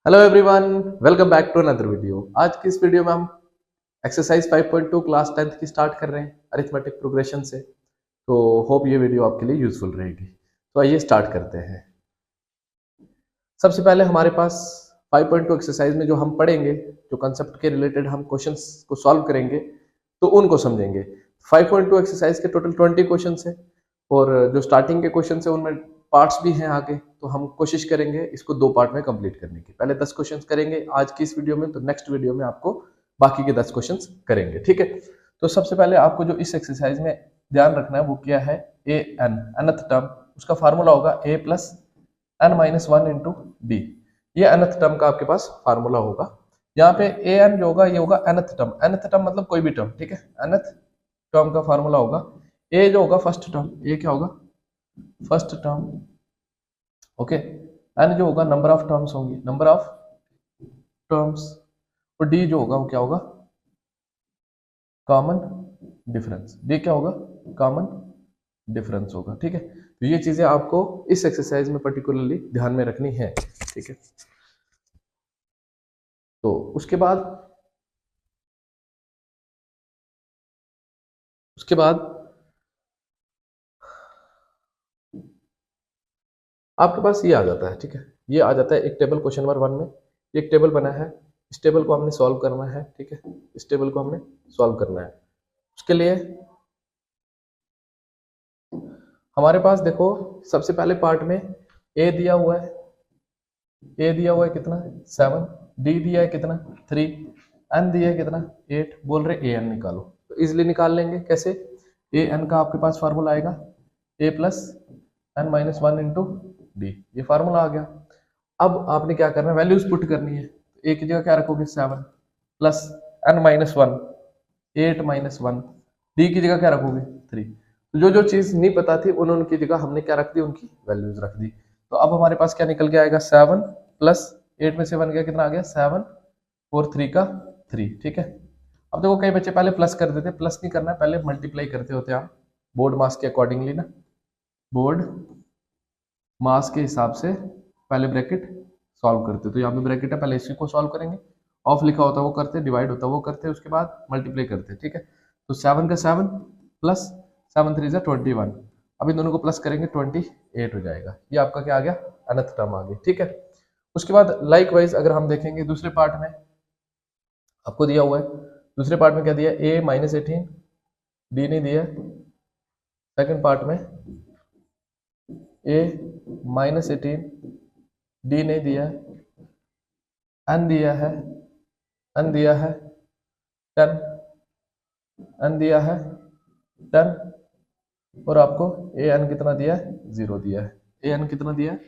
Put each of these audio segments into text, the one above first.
Hello everyone, welcome back to another video. आज की इस वीडियो में हम एक्सरसाइज 5.2 क्लास 10th की स्टार्ट कर रहे हैं अरिथमेटिक प्रोग्रेशन से। तो होप ये वीडियो आपके लिए यूजफुल रहेगी। तो आइए स्टार्ट करते हैं। सबसे पहले हमारे पास 5.2 एक्सरसाइज में जो हम पढ़ेंगे, जो कंसेप्ट के रिलेटेड हम क्वेश्चंस को सॉल्व करेंगे तो उनको समझेंगे। 5.2 एक्सरसाइज के टोटल 20 क्वेश्चन है और जो स्टार्टिंग के क्वेश्चन है उनमें पार्ट्स भी हैं आगे, तो हम कोशिश करेंगे इसको 2 पार्ट में कंप्लीट करने की। पहले 10 क्वेश्चंस करेंगे आज की इस वीडियो में, तो नेक्स्ट वीडियो में आपको बाकी के 10 क्वेश्चंस करेंगे, ठीक है। तो सबसे पहले आपको जो इस एक्सरसाइज में ध्यान रखना है वो क्या है, ए एन nth टर्म, उसका फार्मूला होगा a plus N minus one into D. ये nth टर्म का आपके पास फार्मूला होगा। यहाँ पे ए एन जो होगा ये होगा nth टर्म। nth टर्म मतलब कोई भी टर्म, ठीक है। nth टर्म का फार्मूला होगा ए जो होगा फर्स्ट टर्म, ये क्या होगा फर्स्ट टर्म, ओके। एन जो होगा नंबर ऑफ टर्म्स होंगी, नंबर ऑफ टर्म्स, और डी जो होगा वो क्या होगा कॉमन डिफरेंस। डी क्या होगा कॉमन डिफरेंस होगा, ठीक है। तो ये चीजें आपको इस एक्सरसाइज में पर्टिकुलरली ध्यान में रखनी है, ठीक है। तो उसके बाद आपके पास ये आ जाता है, ठीक है। ये आ जाता है एक टेबल क्वेश्चन नंबर 1 में। एक टेबल बना है, इस टेबल को हमने सॉल्व करना है, ठीक है। इस टेबल को हमने सॉल्व करना है। उसके लिए हमारे पास देखो सबसे पहले पार्ट में ए दिया हुआ है, ए दिया हुआ है कितना 7, डी दिया है कितना 3, एन दिया है कितना 8। बोल रहे ए एन निकालो, तो इजिली निकाल लेंगे। कैसे, ए एन का आपके पास फार्मूला आएगा A plus N minus one into D, ये फार्मूला आ गया। अब आपने क्या करना है, वैल्यूज पुट करनी है। तो ए की जगह क्या रखोगे 7 plus N minus one 8 minus one, D की जगह क्या रखोगे 3। तो जो जो चीज नहीं पता थी उन्होंने की जगह हमने क्या रख दी, उनकी वैल्यूज रख दी। तो अब हमारे पास क्या निकल के आएगा 7 प्लस 8 में से 1 गया कितना आ गया 7 और 3 का 3, ठीक है। अब देखो कई बच्चे पहले प्लस कर देते, प्लस नहीं करना है, पहले मल्टीप्लाई करते होते आप बोर्ड मास के अकॉर्डिंगली ना, बोर्ड मास के हिसाब से पहले ब्रैकेट सॉल्व करते। तो यहाँ पे ब्रैकेट है, पहले इसी को सॉल्व करेंगे, ऑफ लिखा होता है वो करते, डिवाइड होता है वो करते, उसके बाद मल्टीप्लाई करते, ठीक है। तो 7 का 7 प्लस 7 3 21, अब इन दोनों को प्लस करेंगे 28 हो जाएगा। ये आपका क्या आ गया अनथ टर्म आ गई, ठीक है। उसके बाद लाइक वाइज अगर हम देखेंगे दूसरे पार्ट में आपको दिया हुआ है, दूसरे पार्ट में क्या दिया ए माइनस 18, डी नहीं दिया। सेकेंड पार्ट में ए माइनस 18, डी नहीं दिया, एन दिया है, एन दिया है 10, एन दिया है 10, और आपको ए एन कितना दिया है 0 दिया है, ए एन कितना दिया है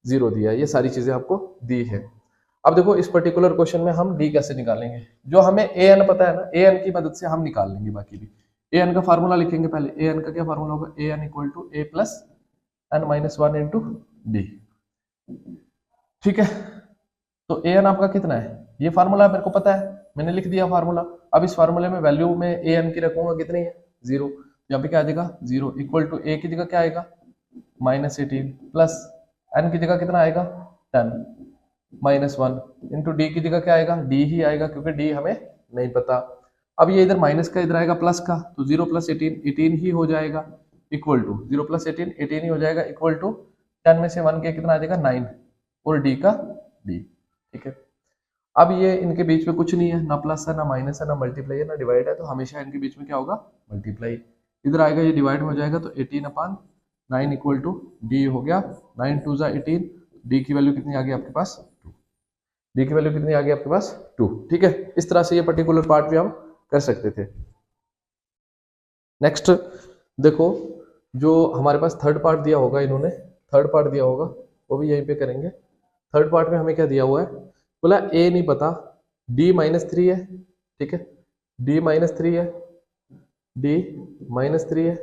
0 दिया है। ये सारी चीजें आपको दी है। अब देखो इस पर्टिकुलर क्वेश्चन में हम डी कैसे निकालेंगे, जो हमें ए एन पता है ना, ए एन की मदद से हम निकाल लेंगे बाकी भी। ए एन का फार्मूला लिखेंगे पहले, ए एन का क्या फार्मूला होगा, A N equal to A plus N minus one into D, ठीक है। तो ए एन आपका कितना है, ये फार्मूला मेरे को पता है, मैंने लिख दिया फार्मूला। अब इस फार्मूले में वैल्यू में ए एन की रखूंगा कितनी है 0, यहाँ पे क्या आ जाएगा 0 इक्वल टू ए की जगह क्या आएगा माइनस 18 प्लस एन की जगह कितना आएगा 10 माइनस वन इंटू डी की जगह क्या आएगा डी ही आएगा, क्योंकि डी हमें नहीं पता। अब ये इधर माइनस का इधर आएगा प्लस का, तो 0 प्लस 18 ही हो जाएगा, इक्वल टू 0 प्लस 18 ही हो जाएगा, इक्वल टू 10 में से 1 के कितना आ जाएगा 9 और डी का डी, ठीक है। अब ये इनके बीच में कुछ नहीं है, ना प्लस है ना माइनस है ना मल्टीप्लाई है ना डिवाइड है, तो हमेशा इनके बीच में क्या होगा मल्टीप्लाई। इधर आएगा ये डिवाइड हो जाएगा, तो 18/9 इक्वल टू डी हो गया 9 2 18, डी की वैल्यू कितनी आ गई आपके पास 2, डी की वैल्यू कितनी आ गई आपके पास 2, ठीक है। इस तरह से ये पर्टिकुलर पार्ट भी हम कर सकते थे। नेक्स्ट देखो, जो हमारे पास थर्ड पार्ट दिया होगा, इन्होंने थर्ड पार्ट दिया होगा वो भी यहीं पे करेंगे। थर्ड पार्ट में हमें क्या दिया हुआ है, बोला ए नहीं पता, डी -3 है, ठीक है, डी -3 है, डी -3 है,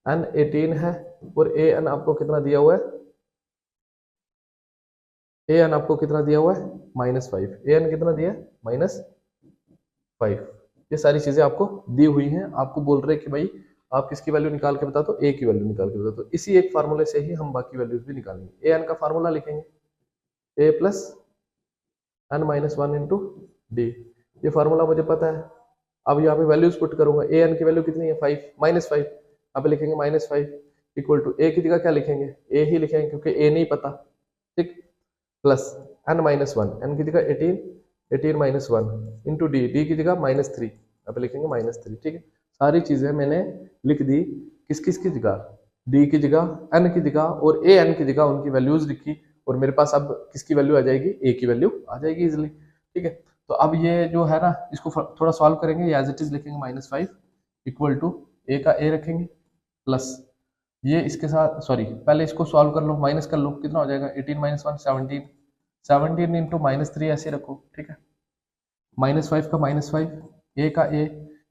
एन 18 है, और ए एन आपको कितना दिया हुआ है, ए एन आपको कितना दिया हुआ है -5, ए एन कितना दिया है -5। ये सारी चीजें आपको दी हुई हैं, आपको बोल रहे हैं कि भाई आप किसकी वैल्यू निकाल के बता, तो ए की वैल्यू निकाल के बता। तो इसी एक फार्मूले से ही हम बाकी वैल्यूज भी निकालेंगे। ए एन का फार्मूला लिखेंगे A plus n minus one into D. ये फार्मूला मुझे पता है। अब यहाँ पे वैल्यूज पुट करूंगा। ए एन की वैल्यू कितनी है 5 माइनस 5, यहाँ पे लिखेंगे माइनस 5 इक्वल टू ए की जगह क्या लिखेंगे ए ही लिखेंगे क्योंकि ए नहीं पता, ठीक, plus n minus one, N की जगह 18, 18 minus one into D, D की जगह माइनस 3, यहाँ पे लिखेंगे माइनस 3, ठीक है। सारी चीजें मैंने लिख दी, किस किस की जगह, डी की जगह, एन की जगह और ए एन की जगह उनकी वैल्यूज लिखी, और मेरे पास अब किसकी वैल्यू आ जाएगी, ए की वैल्यू आ जाएगी इजिली, ठीक है। तो अब ये जो है ना इसको थोड़ा सॉल्व करेंगे, एज इट इज लिखेंगे माइनस 5 इक्वल टू ए का ए रखेंगे प्लस ये इसके साथ, सॉरी पहले इसको सॉल्व कर लो, माइनस कर लो, कितना हो जाएगा 18 माइनस 1 17, 17 इंटू माइनस 3 ऐसे रखो, ठीक है। माइनस 5 का माइनस 5, ए का ए,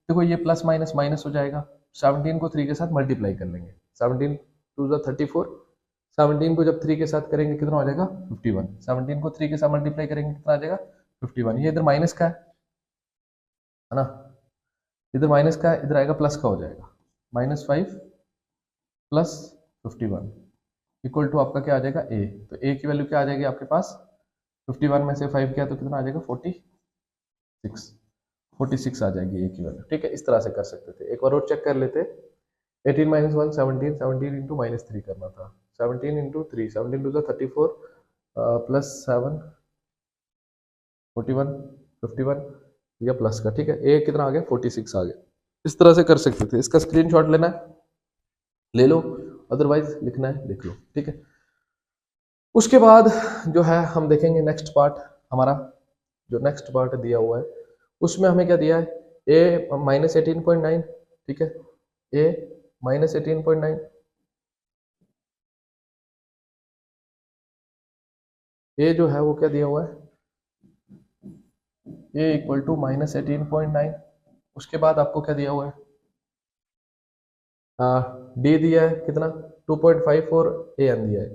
देखो ये प्लस माइनस माइनस हो जाएगा, 17 को 3 के साथ मल्टीप्लाई कर लेंगे, 17 टू ज़ा 34, 17 को जब 3 के साथ करेंगे कितना हो जाएगा 51, 17 को 3 के साथ मल्टीप्लाई करेंगे कितना आ जाएगा 51। ये इधर माइनस का है ना, इधर माइनस का है, इधर आएगा प्लस का हो जाएगा, माइनस 5 प्लस 51 इक्वल टू आपका क्या आ जाएगा ए। तो ए की वैल्यू क्या आ जाएगी आपके पास, 51 में से 5 किया तो कितना आ जाएगा 46 आ जाएगी ए की वैल्यू, ठीक है। इस तरह से कर सकते थे। एक बार और चेक कर लेते, 18 माइनस 1 17, 17 इंटू माइनस 3 करना था, 17 इंटू 3, 17 टू 34 प्लस 7 41 51 या प्लस का, ठीक है। ए कितना आ गया 46 आ गया। इस तरह से कर सकते थे। इसका स्क्रीनशॉट लेना है ले लो, अदरवाइज लिखना है लिख लो, ठीक है। उसके बाद जो है हम देखेंगे नेक्स्ट पार्ट, हमारा जो नेक्स्ट पार्ट दिया हुआ है उसमें हमें क्या दिया है, ए माइनस 18.9, ठीक है, ए माइनस 18.9, ए जो है वो क्या दिया हुआ है, ए इक्वल टू माइनस 18.9। उसके बाद आपको क्या दिया हुआ है, डी दिया है कितना 2.5 और ए एन दिया है,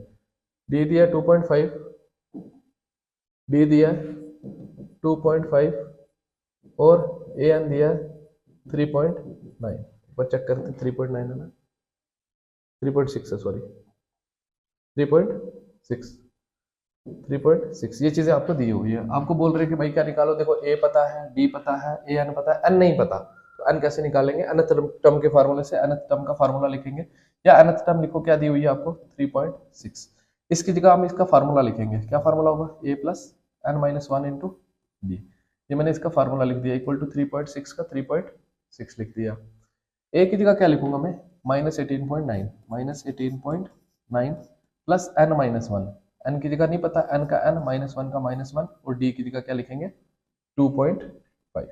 डी दिया है 2.5, डी दिया है 2.5 और ए एन दिया है 3.9। पर चेक करते हैं 3.9 है ना, 3.6 है, सॉरी 3.6, 3.6 ये चीजें आपको दी हुई है। आपको बोल रहे हैं कि भाई क्या निकालो, देखो ए पता है, डी पता है, ए एन पता है, एन नहीं पता, तो एन कैसे निकालेंगे, nth टर्म के फार्मूले से nth टर्म का फार्मूला लिखेंगे, या nth टर्म लिखो, क्या दी हुई है आपको 3.6, इसकी जगह हम इसका फार्मूला लिखेंगे, क्या फार्मूला होगा A plus N minus 1 into D. ये मैंने इसका फार्मूला लिख दिया इक्वल टू 3.6 का 3.6 लिख दिया। ए की जगह क्या लिखूंगा मैं, minus 18.9, minus 18.9 plus N minus 1, N की जगह नहीं पता, एन का एन, माइनस 1 का माइनस 1, और डी की जगह क्या लिखेंगे 2.5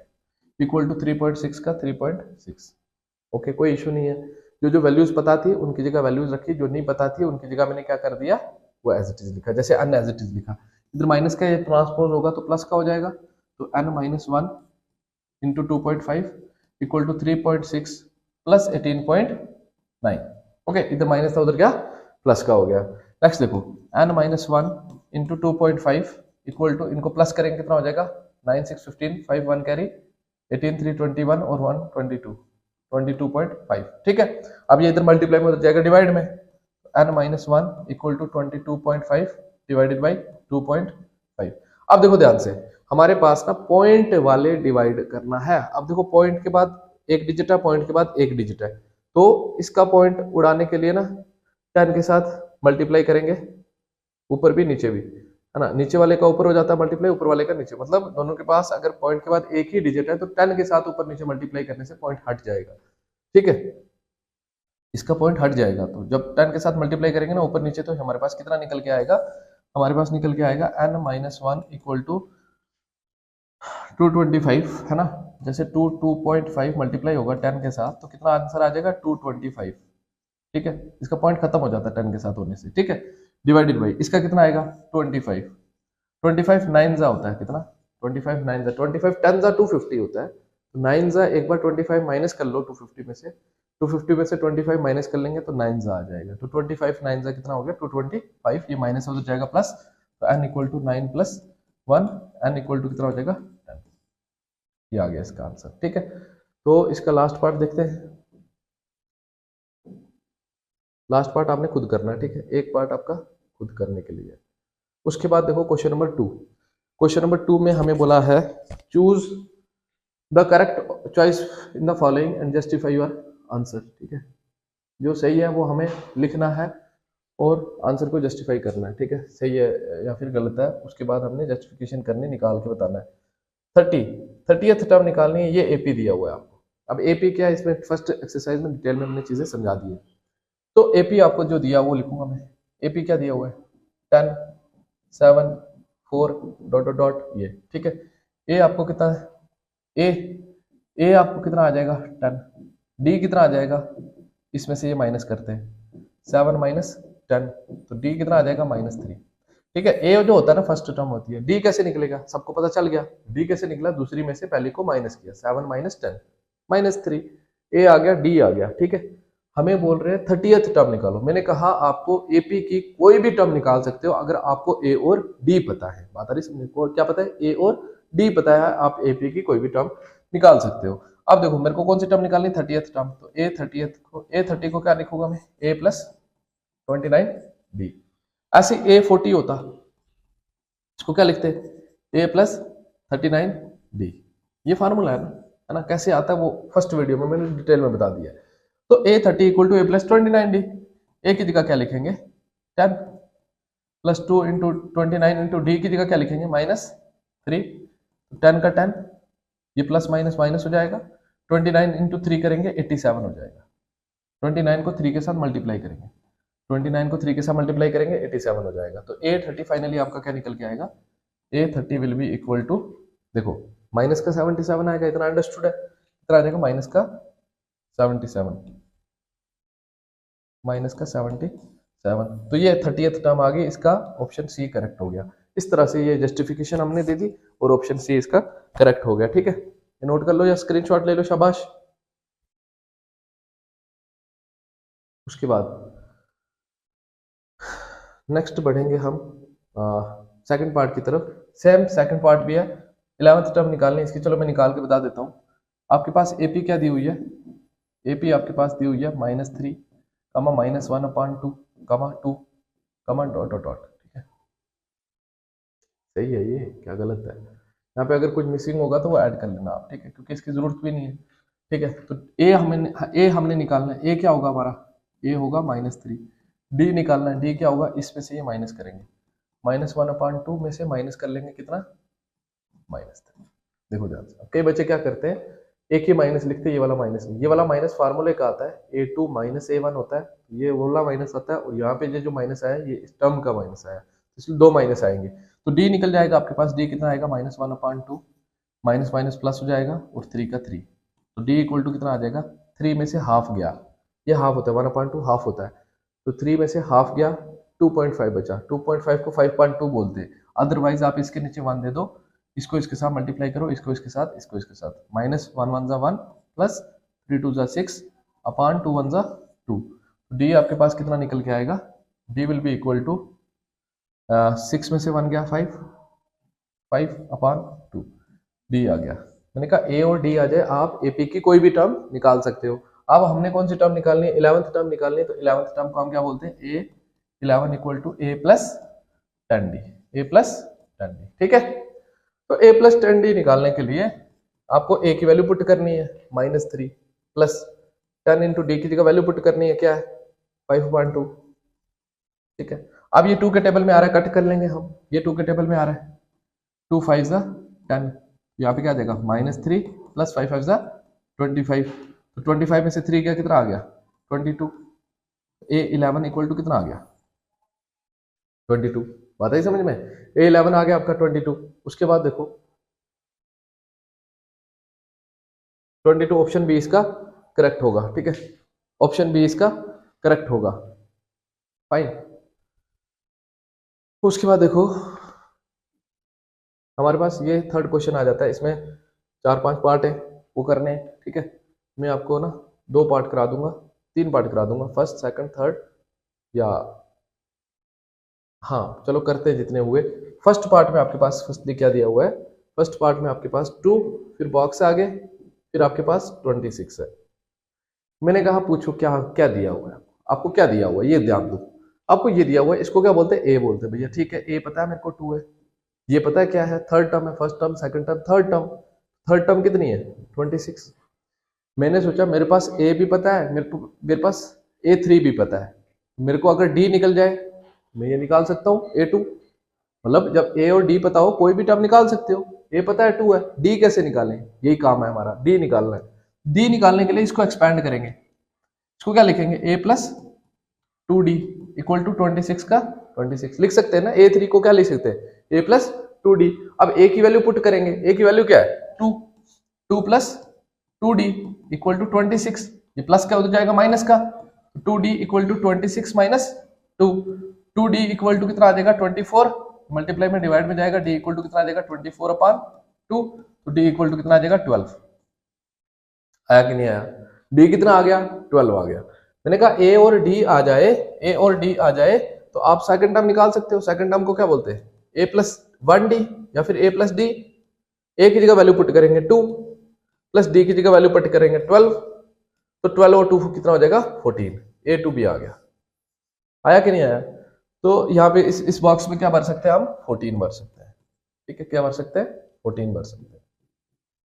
इक्वल टू 3.6 का 3.6। ओके, कोई इशू नहीं है। जो जो वैल्यूज पता थी उनकी जगह वैल्यूज रखी, जो नहीं पता थी उनकी जगह मैंने क्या कर दिया, वो एज इट इज लिखा, जैसे अन एज इट इज लिखा। इधर माइनस का ये ट्रांसपोज होगा तो प्लस का हो जाएगा, तो N minus 1 into 2.5 equal to 3.6 plus 18.9। Okay, इधर माइनस था उधर क्या प्लस का हो गया। नेक्स्ट देखो, N minus 1 into 2.5 equal to, इनको प्लस करेंगे कितना हो जाएगा 9 6 15 5 1 कैरी 18 3 21 और 1 22 22.5, ठीक है। अब ये इधर मल्टीप्लाई में हो जाएगा डिवाइड में, N minus 1 equal to 22.5 divided by 2.5। अब देखो ध्यान से, हमारे पास ना पॉइंट वाले डिवाइड करना है। अब देखो पॉइंट के बाद एक डिजिट है, पॉइंट के बाद एक डिजिट है, तो इसका पॉइंट उड़ाने के लिए ना 10 के साथ मल्टीप्लाई करेंगे, ऊपर भी नीचे भी, है ना। नीचे वाले का ऊपर हो जाता है मल्टीप्लाई, ऊपर वाले का नीचे, मतलब दोनों के पास अगर पॉइंट के बाद एक ही डिजिट है तो 10 के साथ ऊपर नीचे मल्टीप्लाई करने से पॉइंट हट जाएगा, ठीक है। इसका पॉइंट हट जाएगा, तो जब 10 के साथ मल्टीप्लाई करेंगे ना ऊपर नीचे, तो हमारे पास कितना निकल के आएगा, हमारे पास निकल के आएगा एन माइनस 1 इक्वल टू 225, है ना। जैसे 2.5 मल्टीप्लाई होगा 10 के साथ तो कितना आंसर आ जाएगा 225, ठीक है। इसका पॉइंट खत्म हो जाता है 10 के साथ होने से, ठीक है। डिवाइडेड बाई इसका कितना आएगा 25, 25 9 जा होता है कितना, 25 9 जा, 25 10 जा 250 होता है, तो 9 जा एक बार 25 माइनस कर लो 250 में से, 250 में से 25 माइनस कर लेंगे तो 9 जा आ जाएगा, तो 25 9 जा कितना हो गया 225, ये माइनस हो जाएगा प्लस, तो n equal to 9 plus 1, n equal to कितना हो जाएगा 10, ये आ गया इसका आंसर, ठीक है। तो इसका लास्ट पार्ट देखते हैं। लास्ट पार्ट आपने खुद करना है, ठीक है, एक पार्ट आपका खुद करने के लिए। उसके बाद देखो क्वेश्चन नंबर 2, क्वेश्चन नंबर 2 में हमें बोला है choose the correct choice in the following and justify your answer. ठीक है, जो सही है वो हमें लिखना है और आंसर को जस्टिफाई करना है। ठीक है, सही है या फिर गलत है, उसके बाद हमने जस्टिफिकेशन करनी, निकाल के बताना है। 30th टर्म निकालनी है, ये एपी दिया हुआ है आपको। अब एपी क्या है, इसमें फर्स्ट एक्सरसाइज में डिटेल में हमने चीजें समझा दी है। तो एपी आपको जो दिया वो लिखूंगा मैं। एपी क्या दिया हुआ है, 10 7 4 डॉट डॉट डॉट ये। ठीक है, ए आपको कितना है, ए आपको कितना आ जाएगा 10, डी कितना आ जाएगा, इसमें से ये माइनस करते हैं 7 माइनस 10, तो डी कितना आ जाएगा -3। ठीक है, ए जो होता है ना फर्स्ट टर्म होती है। डी कैसे निकलेगा, सबको पता चल गया। डी कैसे निकला, दूसरी में से पहली को माइनस किया, 7 माइनस 10 -3, ए आ गया, डी आ गया। ठीक है, हमें बोल रहे हैं 30th टर्म निकालो। मैंने कहा आपको एपी की कोई भी टर्म निकाल सकते हो अगर आपको ए और डी पता है। बात आ रही समझे, क्या पता है, ए और डी पता है, आप एपी की कोई भी टर्म निकाल सकते हो। अब देखो मेरे को कौन सी टर्म निकालनी, 30th टर्म, तो A30 को क्या लिखूंगा मैं, A प्लस 29D। ऐसे A40 होता, इसको क्या लिखते, A प्लस 39D। ये फार्मूला है ना, कैसे आता है वो फर्स्ट वीडियो में मैंने डिटेल में बता दिया है। तो A30 equal to A plus 29D। A की जगह क्या लिखेंगे 10 प्लस 2 इंटू 29 इंटू डी की जगह क्या लिखेंगे -3, 10 का 10, ये प्लस माइनस माइनस हो जाएगा, 29 इंटू 3 करेंगे 87 हो जाएगा। 29 को 3 के साथ मल्टीप्लाई करेंगे, 29 को 3 के साथ मल्टीप्लाई करेंगे 87 हो जाएगा। तो A30 फाइनली आपका क्या निकल के आएगा, A30 will be equal to, देखो माइनस का 77 आएगा, इतना अंडरस्टूड है, इतना आ जाएगा माइनस का 77, माइनस का 77। तो ये 30th टर्म आ गई, इसका ऑप्शन सी करेक्ट हो गया। इस तरह से ये जस्टिफिकेशन हमने दे दी और ऑप्शन सी इसका करेक्ट हो गया। ठीक है, ये नोट कर लो या स्क्रीनशॉट ले लो, शाबाश। उसके बाद नेक्स्ट बढ़ेंगे हम सेकंड पार्ट की तरफ। सेम सेकंड पार्ट भी है, 11th टर्म निकालनी है इसकी। चलो मैं निकाल के बता देता हूँ। आपके पास एपी क्या दी हुई है, एपी आपके पास दी हुई है -3, -1/2, -2, डॉट डॉट डॉट। ठीक है, सही है, ये क्या गलत है, यहाँ पे अगर कुछ मिसिंग होगा तो वो ऐड कर लेना आप। ठीक है, क्योंकि इसकी जरूरत भी नहीं है। ठीक है, तो ए हमने निकालना है, ए क्या होगा हमारा, ए होगा -3। डी निकालना है, डी क्या होगा, इसमें से ये माइनस करेंगे, -1/2 में से माइनस कर लेंगे कितना, -3। देखो ध्यान से, कई बच्चे क्या करते हैं, एक ही माइनस लिखते हैं, ये वाला माइनस नहीं, ये वाला माइनस फार्मूले का आता है, A2 - A1 होता है, ये वाला माइनस आता है, और यहाँ पे ये जो माइनस आया ये इस टर्म का माइनस आया, इसलिए 2 माइनस आएंगे। तो डी निकल जाएगा आपके पास, डी कितना आएगा, -1/2, माइनस माइनस प्लस हो जाएगा, और 3 का 3, तो डी इक्वल टू कितना आ जाएगा, 3 में से हाफ गया, ये हाफ होता है, 1/2 हाफ होता है, तो 3 में से हाफ गया, 2.5 बचा, 2.5 को 5.2 बोलते हैं। अदरवाइज आप इसके नीचे 1 दे दो, इसको इसके साथ मल्टीप्लाई करो, इसको इसके साथ, इसको इसके साथ, -1 1 1 प्लस 3 2 6 अपॉन 2 1 2। डी आपके पास कितना निकल के आएगा, D will be equal to 6 में से 1 गया 5 अपॉन 2, डी आ गया। मैंने कहा ए और डी आ जाए, आप एपी की कोई भी टर्म निकाल सकते हो। अब हमने कौन सी टर्म निकालनी है, 11th टर्म निकालनी है। तो 11th टर्म को हम क्या बोलते हैं, A11 equal to A plus 10D, A plus 10D। ठीक है, तो A प्लस 10D निकालने के लिए आपको A की वैल्यू पुट करनी है -3, प्लस 10 इंटू डी की जगह वैल्यू पुट करनी है, क्या है 5/2। ठीक है, अब ये 2 के टेबल में आ रहा है, कट कर लेंगे हम, ये 2 के टेबल में आ रहा है, 2 5 10, यहाँ पे क्या देगा -3 प्लस 5 5 25, तो 25 में से 3 क्या कितना आ गया 22, A11 इक्वल टू कितना आ गया 22। बात आई समझ में, A11 आ गया आपका 22। उसके बाद देखो 22 ऑप्शन बी इसका करेक्ट होगा। ठीक है, ऑप्शन बी इसका करेक्ट होगा, फाइन। उसके बाद देखो हमारे पास ये थर्ड क्वेश्चन आ जाता है, इसमें 4-5 पार्ट है वो करने हैं। ठीक है, मैं आपको ना 2 पार्ट करा दूंगा, 3 पार्ट करा दूंगा, फर्स्ट सेकंड थर्ड, या हाँ चलो करते हैं जितने हुए। फर्स्ट पार्ट में आपके पास फर्स्टली क्या दिया हुआ है, फर्स्ट पार्ट में आपके पास 2, फिर बॉक्स आगे, फिर आपके पास 26 है। मैंने कहा पूछो क्या क्या दिया हुआ है, आपको क्या दिया हुआ है ये ध्यान दो। आपको ये दिया हुआ है, इसको क्या बोलते हैं, ए बोलते हैं भैया। ठीक है, ए पता है मेरे को 2 है, ये पता है क्या है, थर्ड टर्म है, first term, second term, third term कितनी है 26। मैंने सोचा मेरे पास ए भी पता है, मेरे पास A3 भी पता है, मेरे को अगर डी निकल जाए मैं ये निकाल सकता हूँ A2। मतलब जब ए और डी पता हो कोई भी टर्म निकाल सकते हो। ए पता है 2 है, डी कैसे निकालें, यही काम है हमारा, डी निकालना है। डी निकालने के लिए इसको एक्सपैंड करेंगे, इसको क्या लिखेंगे, a plus 2d equal to 26 का 26 लिख सकते हैं ना। A3 को क्या लिख सकते हैं, a प्लस 2d। अब a की वैल्यू पुट करेंगे, a की वैल्यू क्या है 2 प्लस 2d इक्वल टू 26। ये प्लस का हो जाएगा माइनस का, 2d equal to 26 minus 2d equal to कितना आ जाएगा 24, मल्टीप्लाई में डिवाइड में जाएगा, d इक्वल टू कितना आ जाएगा 24/2, तो d इक्वल टू कितना आ जाएगा 12। आया कि नहीं आया, d कितना आ गया 12 आ गया। मैंने कहा a और d आ जाए, a और d आ जाए तो आप सेकंड टर्म निकाल सकते हो। सेकंड टर्म को क्या बोलते हैं, a प्लस 1d या फिर a प्लस d। a की जगह वैल्यू पुट करेंगे 2 प्लस d की जगह वैल्यू पुट करेंगे 12, तो 12 और 2 कितना हो जाएगा 14। a2 भी आ गया। आया कि नहीं आया। तो यहाँ पे इस बॉक्स में क्या भर सकते हैं हम, 14 भर सकते हैं। ठीक है, क्या भर सकते हैं, 14 भर सकते हैं।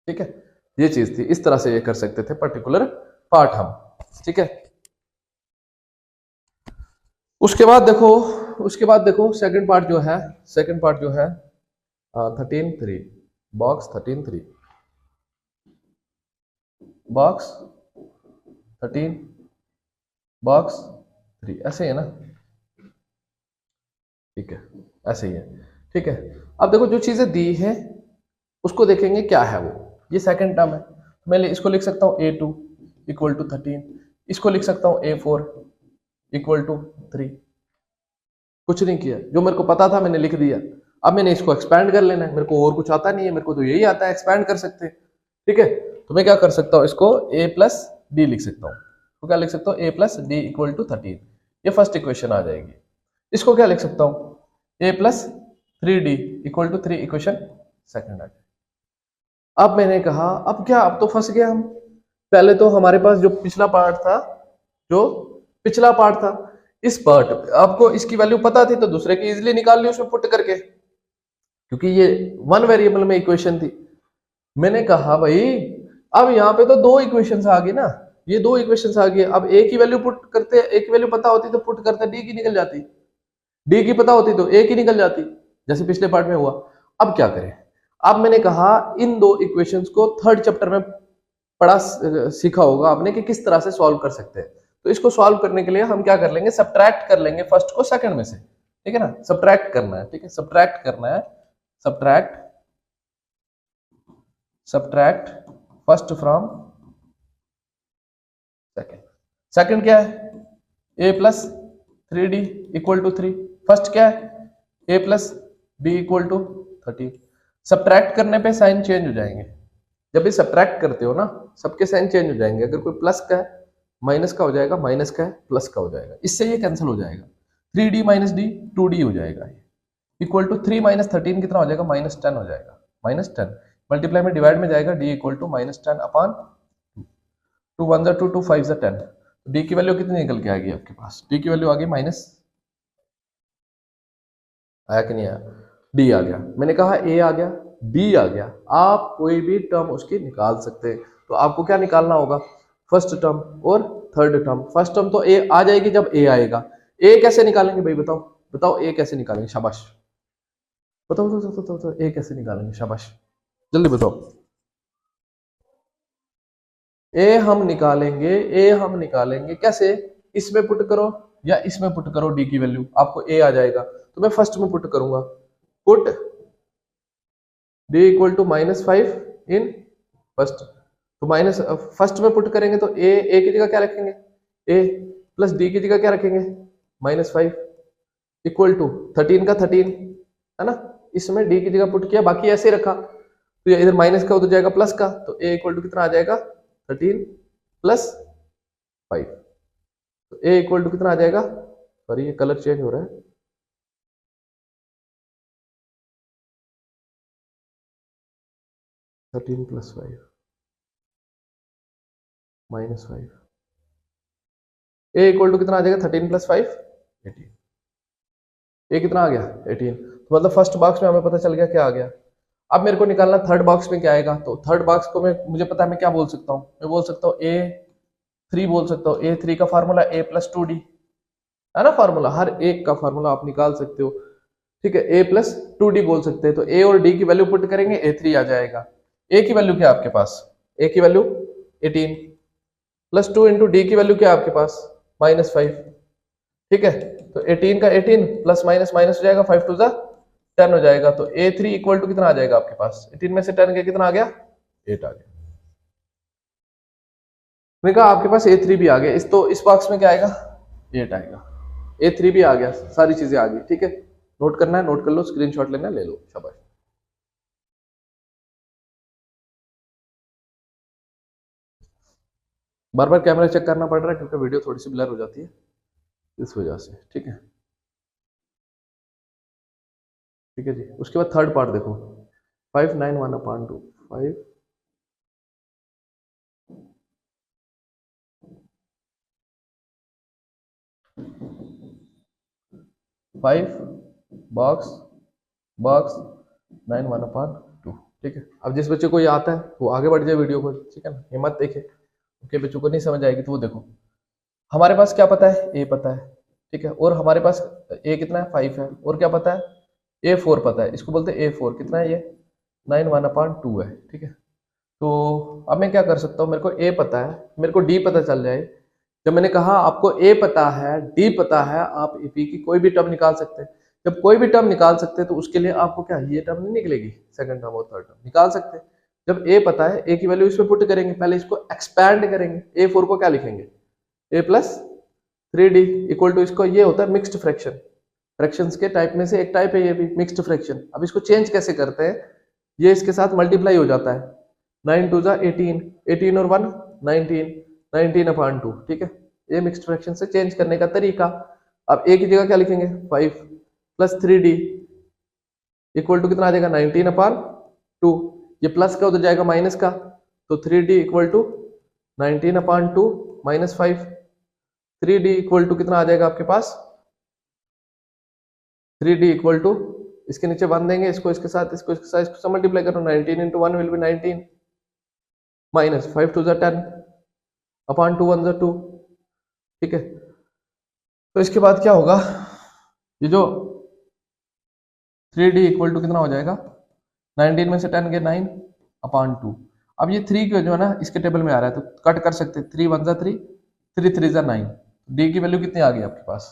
ठीक है, ये चीज थी, इस तरह से ये कर सकते थे पर्टिकुलर पार्ट हम। ठीक है, उसके बाद देखो सेकंड पार्ट जो है 13(3) बॉक्स 13(3) बॉक्स 13 बॉक्स 3 ऐसे ही है ना। ठीक है, ऐसे ही है। ठीक है, अब देखो जो चीजें दी है उसको देखेंगे क्या है वो। ये सेकंड टर्म है, मैं इसको लिख सकता हूँ a2 इक्वल टू 13, इसको लिख सकता हूँ a4 इक्वल टू 3। कुछ नहीं किया, जो मेरे को पता था मैंने लिख दिया। अब मैंने इसको एक्सपैंड कर लेना है, मेरे को और कुछ आता नहीं है, मेरे को तो यही आता है, एक्सपैंड कर सकते हैं। ठीक है, तो मैं क्या कर सकता हूँ, इसको a प्लस डी लिख सकता हूँ। तो क्या लिख सकता हूँ, a plus D equal to 13, ये फर्स्ट इक्वेशन आ जाएगी। इसको क्या लिख सकता हूँ, a plus 3d equal to 3 equation second आ जाएगी। अब मैंने कहा अब क्या, अब तो फंस गए हम। पहले तो हमारे पास जो पिछला पार्ट था, इस पार्ट आपको इसकी वैल्यू पता थी तो दूसरे की इजीली निकाल ली उसमें पुट करके, क्योंकि ये वन वेरिएबल में इक्वेशन थी। मैंने कहा भाई अब यहाँ पे तो दो इक्वेशंस आ गई ना, ये दो इक्वेशंस आ गई। अब ए की वैल्यू पुट करते, ए की वैल्यू पता होती तो पुट करते डी की निकल जाती, डी की पता होती तो ए की निकल जाती, जैसे पिछले पार्ट में हुआ। अब क्या करें, अब मैंने कहा इन दो इक्वेशंस को थर्ड चैप्टर में पढ़ा सीखा होगा आपने कि किस तरह से सॉल्व कर सकते हैं। तो इसको सॉल्व करने के लिए हम क्या कर लेंगे, सब्ट्रैक्ट कर लेंगे फर्स्ट को सेकंड में से। ठीक है ना, सब्ट्रैक्ट करना है। ठीक है, सब्ट्रैक्ट करना है, subtract first from second. Second क्या है, a plus 3d equal to 3। First क्या है, a plus d equal to 13। Subtract करने पे साइन चेंज हो जाएंगे। जब भी सब्ट्रैक्ट करते हो ना, सबके साइन चेंज हो जाएंगे। अगर कोई प्लस का है माइनस का हो जाएगा, माइनस का है प्लस का हो जाएगा, इससे ये कैंसिल हो जाएगा। 3d माइनस डी 2d हो जाएगा, इक्वल टू 3 माइनस 13 कितना हो जाएगा, -10 हो जाएगा, -10 मल्टीप्लाई में डिवाइड में जाएगा, d equal to -10 upon 2 1 2 2 5 10। d की वैल्यू कितनी निकल के आ गई आपके पास, d की वैल्यू आ गई माइनस, आया कि नहीं आया, d आ गया। मैंने कहा a आ गया, b आ गया। आप कोई भी टर्म उसकी निकाल सकते हैं। तो आपको क्या निकालना होगा, फर्स्ट टर्म और थर्ड टर्म। फर्स्ट टर्म तो a आ जाएगी जब a आएगा। a कैसे निकालेंगे भाई, बताओ a कैसे निकालेंगे, शाबाश बताओ a कैसे निकालेंगे, शाबाश जल्दी बताओ। a हम निकालेंगे कैसे, इसमें पुट करो या इसमें पुट करो, d की वैल्यू आपको a आ जाएगा। तो मैं फर्स्ट में पुट करूंगा, put d equal to -5 in first. तो माइनस फर्स्ट में पुट करेंगे तो a की जगह क्या रखेंगे, a प्लस d की जगह क्या रखेंगे -5 इक्वल टू 13 का 13 है ना। इसमें d की जगह पुट किया, बाकी ऐसे ही रखा। तो ये इधर माइनस का उधर जाएगा प्लस का, तो a इक्वल टू कितना आ जाएगा 13 प्लस 5। तो a इक्वल टू कितना आ जाएगा, सॉरी ये कलर चेंज हो रहा है, -13 + 5 -5। a इक्वल टू कितना आ जाएगा 13 + 5 18। a कितना आ गया 18। तो मतलब फर्स्ट बॉक्स में हमें पता चल गया क्या आ गया। अब मेरे को निकालना थर्ड बॉक्स में क्या आएगा, तो थर्ड बॉक्स को मुझे पता है मैं क्या बोल सकता हूँ, मैं बोल सकता हूँ A3 बोल सकता हूँ। A3 का फार्मूला A+2D है ना, फार्मूला हर एक का फार्मूला आप निकाल सकते हो, ठीक है। A+2D बोल सकते हैं, तो A और D की वैल्यू पुट करेंगे, A3 आ जाएगा। A की वैल्यू क्या है आपके पास, A की वैल्यू 18 प्लस 2 इंटू D की वैल्यू क्या है आपके पास -5, ठीक है। तो 18 का 18 प्लस माइनस माइनस हो जाएगा, 5 टू 10 हो जाएगा। तो A3 इक्वल टू कितना आ जाएगा आपके पास, 18 में से 10 के कितना आ गया, 8 आ गया। मैंने कहा आपके पास A3 भी आ गया, इस बॉक्स में क्या आएगा, 8 आएगा। A3 भी आ गया, सारी चीजें आ गई, ठीक है। नोट करना है नोट कर लो, स्क्रीनशॉट लेना है ले लो, शाबाश। बार बार कैमरा चेक करना पड़ रहा है क्योंकि वीडियो थोड़ी सी ब्लर हो जाती है इस वजह से, ठीक है। ठीक है जी, उसके बाद थर्ड पार्ट देखो, 5 9 1 अपॉन 2 5 बॉक्स बॉक्स 9 1 अपॉन 2, ठीक है। अब जिस बच्चे को ये आता है वो आगे बढ़ जाए वीडियो को, ठीक है ना, ये मत देखे, ओके। बच्चों को नहीं समझ आएगी तो वो देखो, हमारे पास क्या पता है, A पता है, ठीक है, और हमारे पास A कितना है 5 है, और क्या पता है A4 पता है, इसको बोलते हैं A4, कितना है ये 9 1 अपॉन 2 है, ठीक है। तो अब मैं क्या कर सकता हूँ, मेरे को A पता है, मेरे को D पता चल जाए। जब मैंने कहा आपको A पता है D पता है, आप AP की कोई भी टर्म निकाल सकते हैं। जब कोई भी टर्म निकाल सकते हैं तो उसके लिए आपको क्या ये टर्म नहीं निकलेगी, सेकंड टर्म और थर्ड टर्म निकाल सकते हैं। जब A पता है, A की वैल्यू इसमें पुट करेंगे, पहले इसको एक्सपैंड करेंगे। A4 को क्या लिखेंगे, A+3D इक्वल टू, इसको ये होता है मिक्स्ड फ्रैक्शन, फ्रैक्शंस के टाइप में से एक टाइप है ये भी मिक्स्ड फ्रैक्शन। अब इसको चेंज कैसे करते हैं, ये इसके साथ मल्टीप्लाई हो जाता है, 9 2 18, 18 और 1 19, 19 अपॉन 2, ठीक है। ये मिक्स्ड फ्रैक्शन से चेंज करने का तरीका। अब A की जगह क्या लिखेंगे, 5 प्लस 3D इक्वल टू कितना आ जाएगा, 19 अपॉन 2, ये प्लस का उधर जाएगा माइनस का, तो 3D equal to 19 upon 2 minus 5, 3D equal to कितना आ जाएगा आपके पास, 3D इक्वल टू, इसके नीचे 1 देंगे, इसको इसके साथ इसको मल्टीप्लाई करो, 19 into 1 will be 19 minus 5 to 10 upon 2 1 2, ठीक है। तो इसके बाद क्या होगा, ये जो 3D इक्वल टू कितना हो जाएगा, 19 में से 10 के 9 अपॉन 2। अब ये 3 जो है ना इसके टेबल में आ रहा है तो कट कर सकते हैं, 3 1 3, 3 3 9। D की वैल्यू कितनी आ गई आपके पास,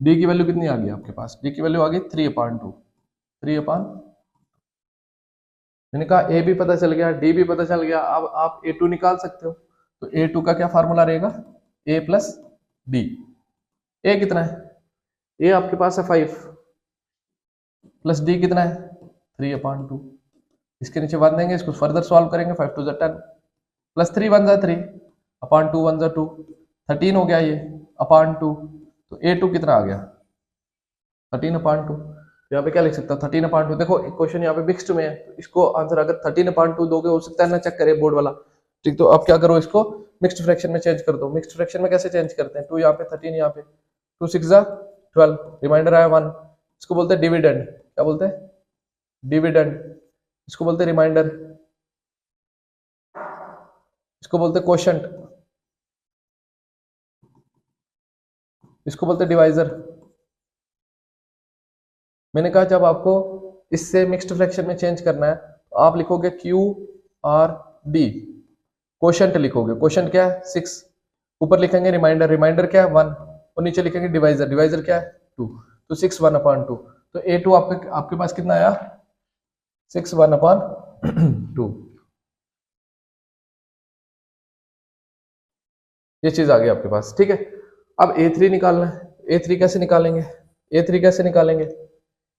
D की वैल्यू कितनी आ गई आपके पास, D की वैल्यू आ गई 3 अपॉन 2, 3 अपॉन, मैंने कहा A भी पता चल गया, D भी पता चल गया। अब आप A2 निकाल सकते हो, तो A2 का क्या फार्मूला रहेगा, A+D। A कितना है, A आपके पास है 5 प्लस D कितना है 3 अपॉन 2, इसके नीचे 1 देंगे, इसको फर्दर सॉल्व करेंगे, 5 टू 10 प्लस 3 1 3 अपॉन 2 1 2, 13 हो गया ये अपॉन 2। तो A2 कितना आ गया, 13 अपॉन 2। यहाँ पे क्या लिख सकता हूँ, 13 अपॉन 2। देखो क्वेश्चन यहाँ पे मिक्स्ड में है, तो इसको आंसर अगर 13 अपॉन 2 दोगे, हो सकता है ना चेक करे बोर्ड वाला, ठीक। तो अब क्या करो, इसको मिक्स्ड फ्रैक्शन में चेंज कर दो। मिक्स्ड फ्रैक्शन में कैसे चेंज करते हैं, 2 यहाँ पे 13 यहाँ पे, 2 6 12, रिमाइंडर आया 1, इसको बोलते हैं डिविडेंड। क्या बोलते हैं, डिविडेंड। इसको बोलते हैं रिमाइंडर, इसको बोलते हैं क्वोशंट, इसको बोलते हैं डिवाइजर। मैंने कहा जब आपको इससे मिक्स्ड फ्रैक्शन में चेंज करना है तो आप लिखोगे QRD, क्वोशंट लिखोगे। क्वोशंट क्या है 6, ऊपर लिखेंगे रिमाइंडर, रिमाइंडर क्या है 1, और नीचे लिखेंगे डिवाइजर, डिवाइजर क्या है 2। तो 6 1 अपॉन 2, तो A2 आपके पास कितना आया, 6 1 अपॉन 2। ये चीज आ गई आपके पास, ठीक है। अब A3 निकालना है। A3 कैसे निकालेंगे, A3 कैसे निकालेंगे,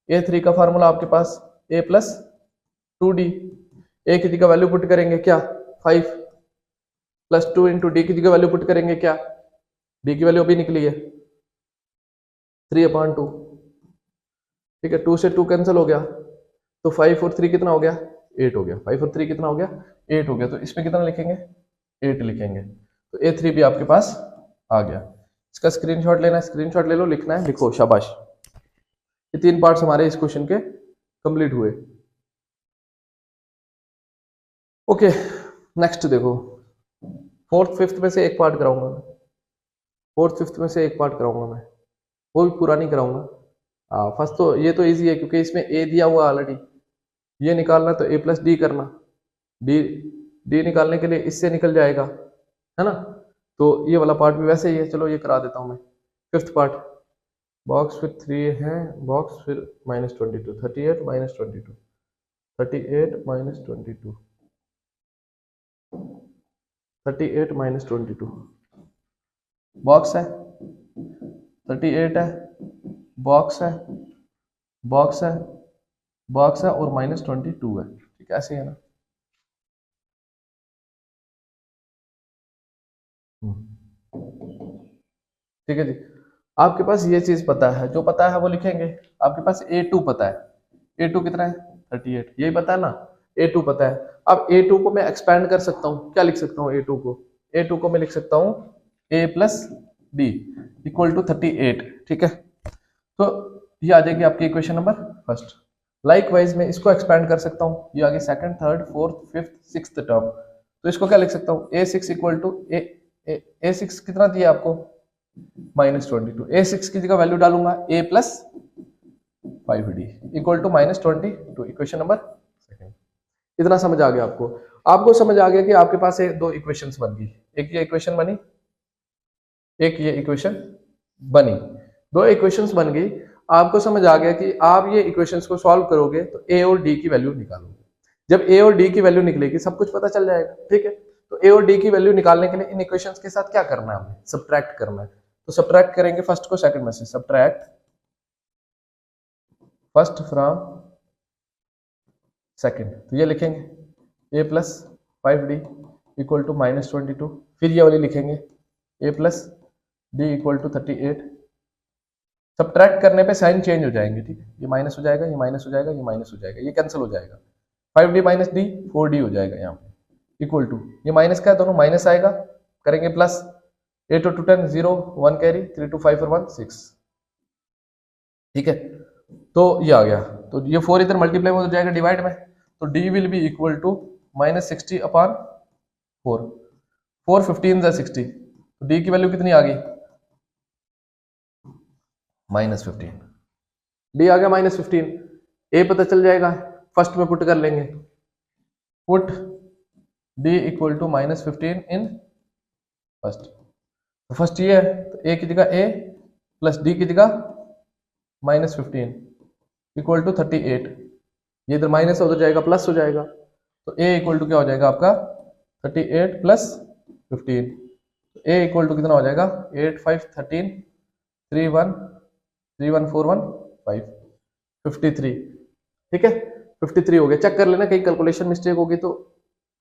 A3 का फार्मूला आपके पास A+2D। A की जगह वैल्यू पुट करेंगे क्या 5 प्लस 2 इंटू D की जगह वैल्यू पुट करेंगे क्या, D की वैल्यू अभी निकली है 3 अपॉन 2, ठीक है। 2 से 2 कैंसिल हो गया, तो 5 और 3 कितना हो गया 8 हो गया, 5 और 3 कितना हो गया 8 हो गया। तो इसमें कितना लिखेंगे 8 लिखेंगे, तो A3 भी आपके पास आ गया। इसका स्क्रीनशॉट लेना है, स्क्रीनशॉट ले लो, लिखना है लिखो, शाबाश। ये 3 पार्ट्स हमारे इस क्वेश्चन के कंप्लीट हुए। ओके, नेक्स्ट देखो, फोर्थ फिफ्थ में से एक पार्ट कराऊंगा मैं, फोर्थ फिफ्थ में से एक पार्ट कराऊंगा मैं, वो भी पूरा नहीं कराऊंगा। फर्स्ट तो ये तो इजी है क्योंकि इसमें ए दिया हुआ ऑलरेडी, ये निकालना तो ए प्लस डी करना, डी डी निकालने के लिए इससे निकल जाएगा, है ना। तो ये वाला पार्ट भी वैसे ही है, चलो ये करा देता हूं मैं। फिफ्थ पार्ट, बॉक्स फिर 3 है, बॉक्स फिर -22, 38 - 22, 38 - 22, 38 - 22, बॉक्स है 38 है, बॉक्स है, बॉक्स है, बॉक्स है और -22 है, ठीक है, ऐसे है ना। ठीक है जी, आपके पास ये चीज पता है, जो पता है वो लिखेंगे। आपके पास A2 पता है, A2 कितना है 38, यही पता है ना, A2 पता है। अब A2 को मैं एक्सपैंड कर सकता हूँ, क्या लिख सकता हूँ A2 को, A2 को मैं लिख सकता हूँ A plus D equal to 38, ठीक है। तो ये आ जाएगी आपकी इक्वेशन नंबर फर्स्ट। लाइकवाइज मैं इसको एक्सपैंड कर सकता हूँ, ये आ गई second, third, fourth, fifth, sixth term. तो इसको क्या लिख सकता हूँ, A6 इक्वल टू A6 कितना दिया आपको -22, A6 की जगह वैल्यू डालूंगा A plus 5D equal to -22, equation number second. इतना समझ आ गया आपको। आपको समझ आ गया कि आपके पास दो इक्वेशंस बन गई, एक ये इक्वेशन बनी, एक ये इक्वेशन बनी, दो इक्वेशंस बन गई। आपको समझ आ गया कि आप ये इक्वेशंस को सॉल्व करोगे तो A और D की वैल्यू निकालोगे। जब A और D की वैल्यू निकलेगी सब कुछ पता चल जाएगा, ठीक है। तो A और D की वैल्यू निकालने के लिए इन इक्वेशंस के साथ क्या करना है, हमें सब्ट्रैक्ट करना है। तो सब्ट्रैक्ट करेंगे फर्स्ट को सेकंड में से, सब्ट्रैक्ट फर्स्ट फ्रॉम सेकंड, तो ये लिखेंगे A plus 5D equal to -22, फिर ये वाली लिखेंगे A plus D equal to 38। Subtract करने पे साइन चेंज हो जाएंगे, ठीक है, ये माइनस हो जाएगा, ये माइनस हो जाएगा, ये माइनस हो जाएगा, ये कैंसिल हो जाएगा, 5D माइनस D 4D हो जाएगा यहाँ पे इक्वल टू, ये माइनस का है दोनों माइनस आएगा, करेंगे प्लस, 8 to 10 0 1 कैरी, 3 to 5 और 1 6, ठीक है। तो ये आ गया, तो ये 4 इधर मल्टीप्लाई हो जाएगा डिवाइड में, तो D will be equal to -60 upon 4, 4 15 जा 60, तो D की वैल्यू कितनी आ गई -15, D आ गया -15। A पता चल जाएगा, फर्स्ट में पुट कर लेंगे, put D equal to -15 in first, तो फर्स्ट ये है, तो A की जगह A प्लस D की जगह -15 इक्वल टू 38, ये इधर माइनस उधर जाएगा प्लस हो जाएगा, तो A इक्वल टू क्या हो जाएगा आपका 38 प्लस 15, तो A इक्वल टू कितना हो जाएगा 8 5 13 3 1 3 1 4 1 5 53, ठीक है, 53 हो गया। चेक कर लेना, कहीं कैलकुलेशन मिस्टेक होगी तो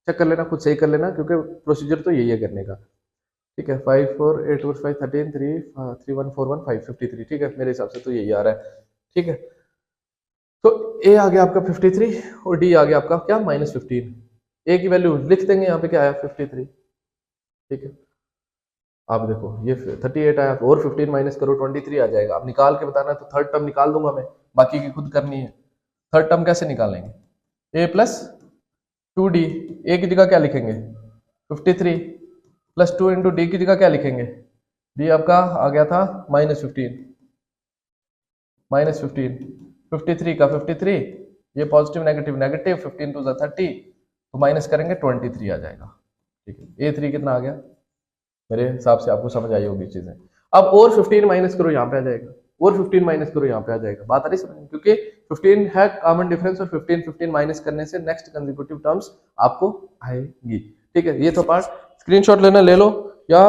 चेक कर लेना, खुद सही कर लेना, क्योंकि प्रोसीजर तो यही है करने का, ठीक है। 5 4 8 4 5 13 3 3 1 4 1 5 53, ठीक है, मेरे हिसाब से तो यही आ रहा है, ठीक है। तो A आ गया आपका 53 और D आ गया आपका क्या -15। A की वैल्यू लिख देंगे यहाँ पे, क्या आया 53, ठीक है। आप देखो ये 38 आया और 15 माइनस करो 23 आ जाएगा। अब निकाल के बताना है तो थर्ड टर्म निकाल दूंगा मैं, बाकी की खुद करनी है। थर्ड टर्म कैसे निकालेंगे, A प्लस 2D, A की जगह क्या लिखेंगे 53 प्लस 2 इंटू D की जगह क्या लिखेंगे, D आपका आ गया था -15, 53 का 53, ये पॉजिटिव नेगेटिव नेगेटिव, 15 टू 30, तो माइनस करेंगे 23 आ जाएगा, ठीक है। A3 कितना आ गया, मेरे हिसाब से आपको समझ आई होगी चीजें। अब और 15 माइनस करो यहाँ पे आ जाएगा, और 15 माइनस करो यहाँ पे आ जाएगा, बात आ रही समझ, क्योंकि 15 है कॉमन डिफरेंस और 15 माइनस करने से नेक्स्ट कंसेक्यूटिव टर्म्स आपको आएगी, ठीक है। ये तो पार्ट स्क्रीनशॉट लेना ले लो या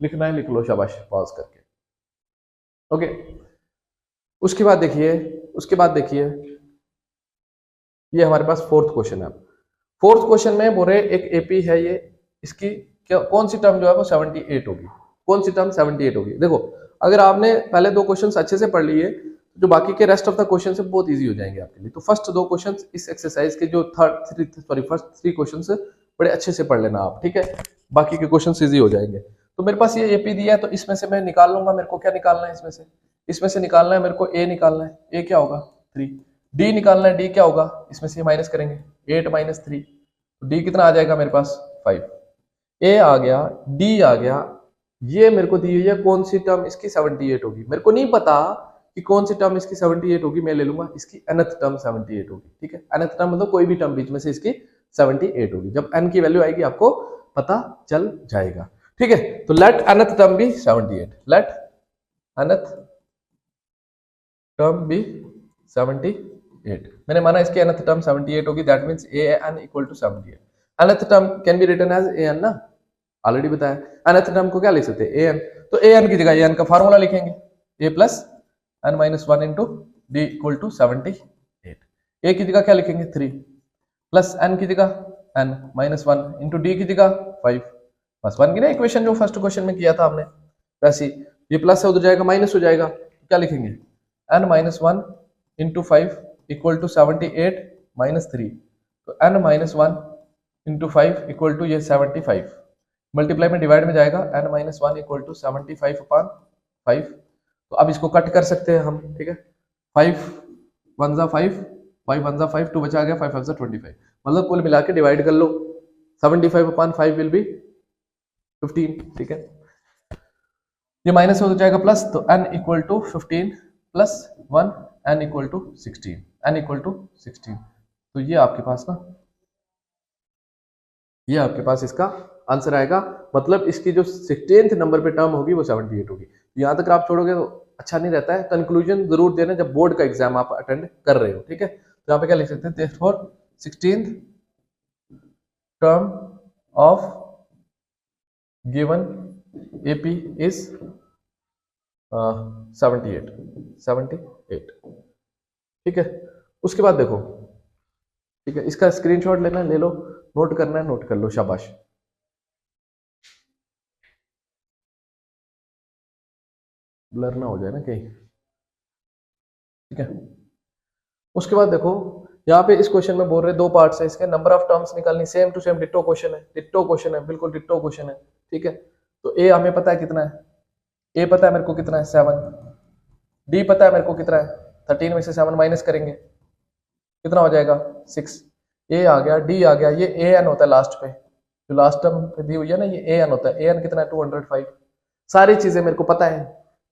लिखना है लिख लो, शाबाश, पॉज करके, ओके। उसके बाद देखिए ये हमारे पास फोर्थ क्वेश्चन है। फोर्थ क्वेश्चन में बोल रहे एक एपी है ये, इसकी क्या कौन सी टर्म जो है वो 78 होगी, कौन सी टर्म 78 होगी। देखो अगर आपने पहले दो क्वेश्चंस अच्छे से पढ़ लिए जो बाकी के रेस्ट ऑफ द क्वेश्चन से बहुत इजी हो जाएंगे आपके लिए। तो फर्स्ट दो क्वेश्चंस इस एक्सरसाइज के जो फर्स्ट थ्री क्वेश्चंस बड़े अच्छे से पढ़ लेना आप, ठीक है, बाकी के क्वेश्चंस इजी हो जाएंगे। तो मेरे पास ये एपी दिया है तो इसमें से मैं निकाल लूंगा, मेरे को क्या निकालना है इसमें से, इसमें से निकालना है मेरे को, ए निकालना है, ए क्या होगा 3, डी निकालना है, डी क्या होगा, इसमें से माइनस करेंगे 8 माइनस 3, तो डी कितना आ जाएगा मेरे पास 5, ए आ गया, डी आ गया, ये मेरे को दी हुई है कौन सी टर्म इसकी 78 होगी, मेरे को नहीं पता कि कौन सी टर्म इसकी 78 होगी, मैं ले लूंगा इसकी nth टर्म 78 होगी, ठीक है, nth टर्म मतलब कोई भी टर्म बीच में से इसकी 78 होगी, जब n की वैल्यू आएगी आपको पता चल जाएगा, ठीक है। तो let nth term be 78, let nth term be 78, मैंने माना इसकी nth टर्म 78 होगी, that means an equal to 78, nth term can be written as an ना, ऑलरेडी बताया, nth टर्म को क्या लिख सकते हैं an, तो an की जगह an का फार्मूला लिखेंगे, a plus n minus 1 into D equal to 78, a की जगह क्या लिखेंगे 3 प्लस n की जगह n माइनस 1 इंटू डी की जगह 5, बस बन गई ना इक्वेशन जो फर्स्ट क्वेश्चन में किया था हमने, वैसे ये प्लस है उधर जाएगा माइनस हो जाएगा, क्या लिखेंगे n minus 1 into 5 equal to 78 minus 3, तो n minus 1 into 5 equal to ये 75, मल्टीप्लाई में डिवाइड में जाएगा n minus 1 equal to 75 upon 5, तो अब इसको कट कर सकते हैं हम, ठीक है, 5 1 जा 5, 5 1 जा 5, 2 बचा गया, 5 5 जा 25, मतलब कुल मिला के डिवाइड कर लो, 75 अपॉन 5 विल बी 15, ठीक है, ये माइनस हो जाएगा प्लस, तो n equal to 15 plus 1 n equal to 16, n equal to 16, तो ये आपके पास ना, ये आपके पास इसका आंसर आएगा, मतलब इसकी जो 16th नंबर पे टर्म होगी वो 78 होगी। यहां तक आप छोड़ोगे तो अच्छा नहीं रहता है, कंक्लूजन जरूर देना जब बोर्ड का एग्जाम आप अटेंड कर रहे हो, ठीक है। तो यहाँ पे क्या लिख सकते हैं, therefore 16th term of given AP is 78, ठीक है। उसके बाद देखो, ठीक है, इसका स्क्रीनशॉट लेना है ले लो, नोट करना है नोट कर लो, शाबाश। ब्लर ना हो जाए ना कहीं, ठीक है। उसके बाद देखो यहाँ पे इस क्वेश्चन में बोल रहे दो पार्ट्स है इसके, नंबर ऑफ टर्म्स निकालनी, same to same ditto question है, डिट्टो क्वेश्चन है, बिल्कुल डिट्टो क्वेश्चन है, ठीक है। तो ए हमें पता है कितना है, ए पता है मेरे को कितना है 7, डी पता है मेरे को कितना है 13 में से 7 माइनस करेंगे कितना हो जाएगा 6, ए आ गया, डी आ गया, ये ए एन होता है लास्ट पे, जो लास्ट टर्म पे दी हुई है ना, ये ए एन होता है, ए एन कितना है 205, सारी चीजें मेरे को पता है,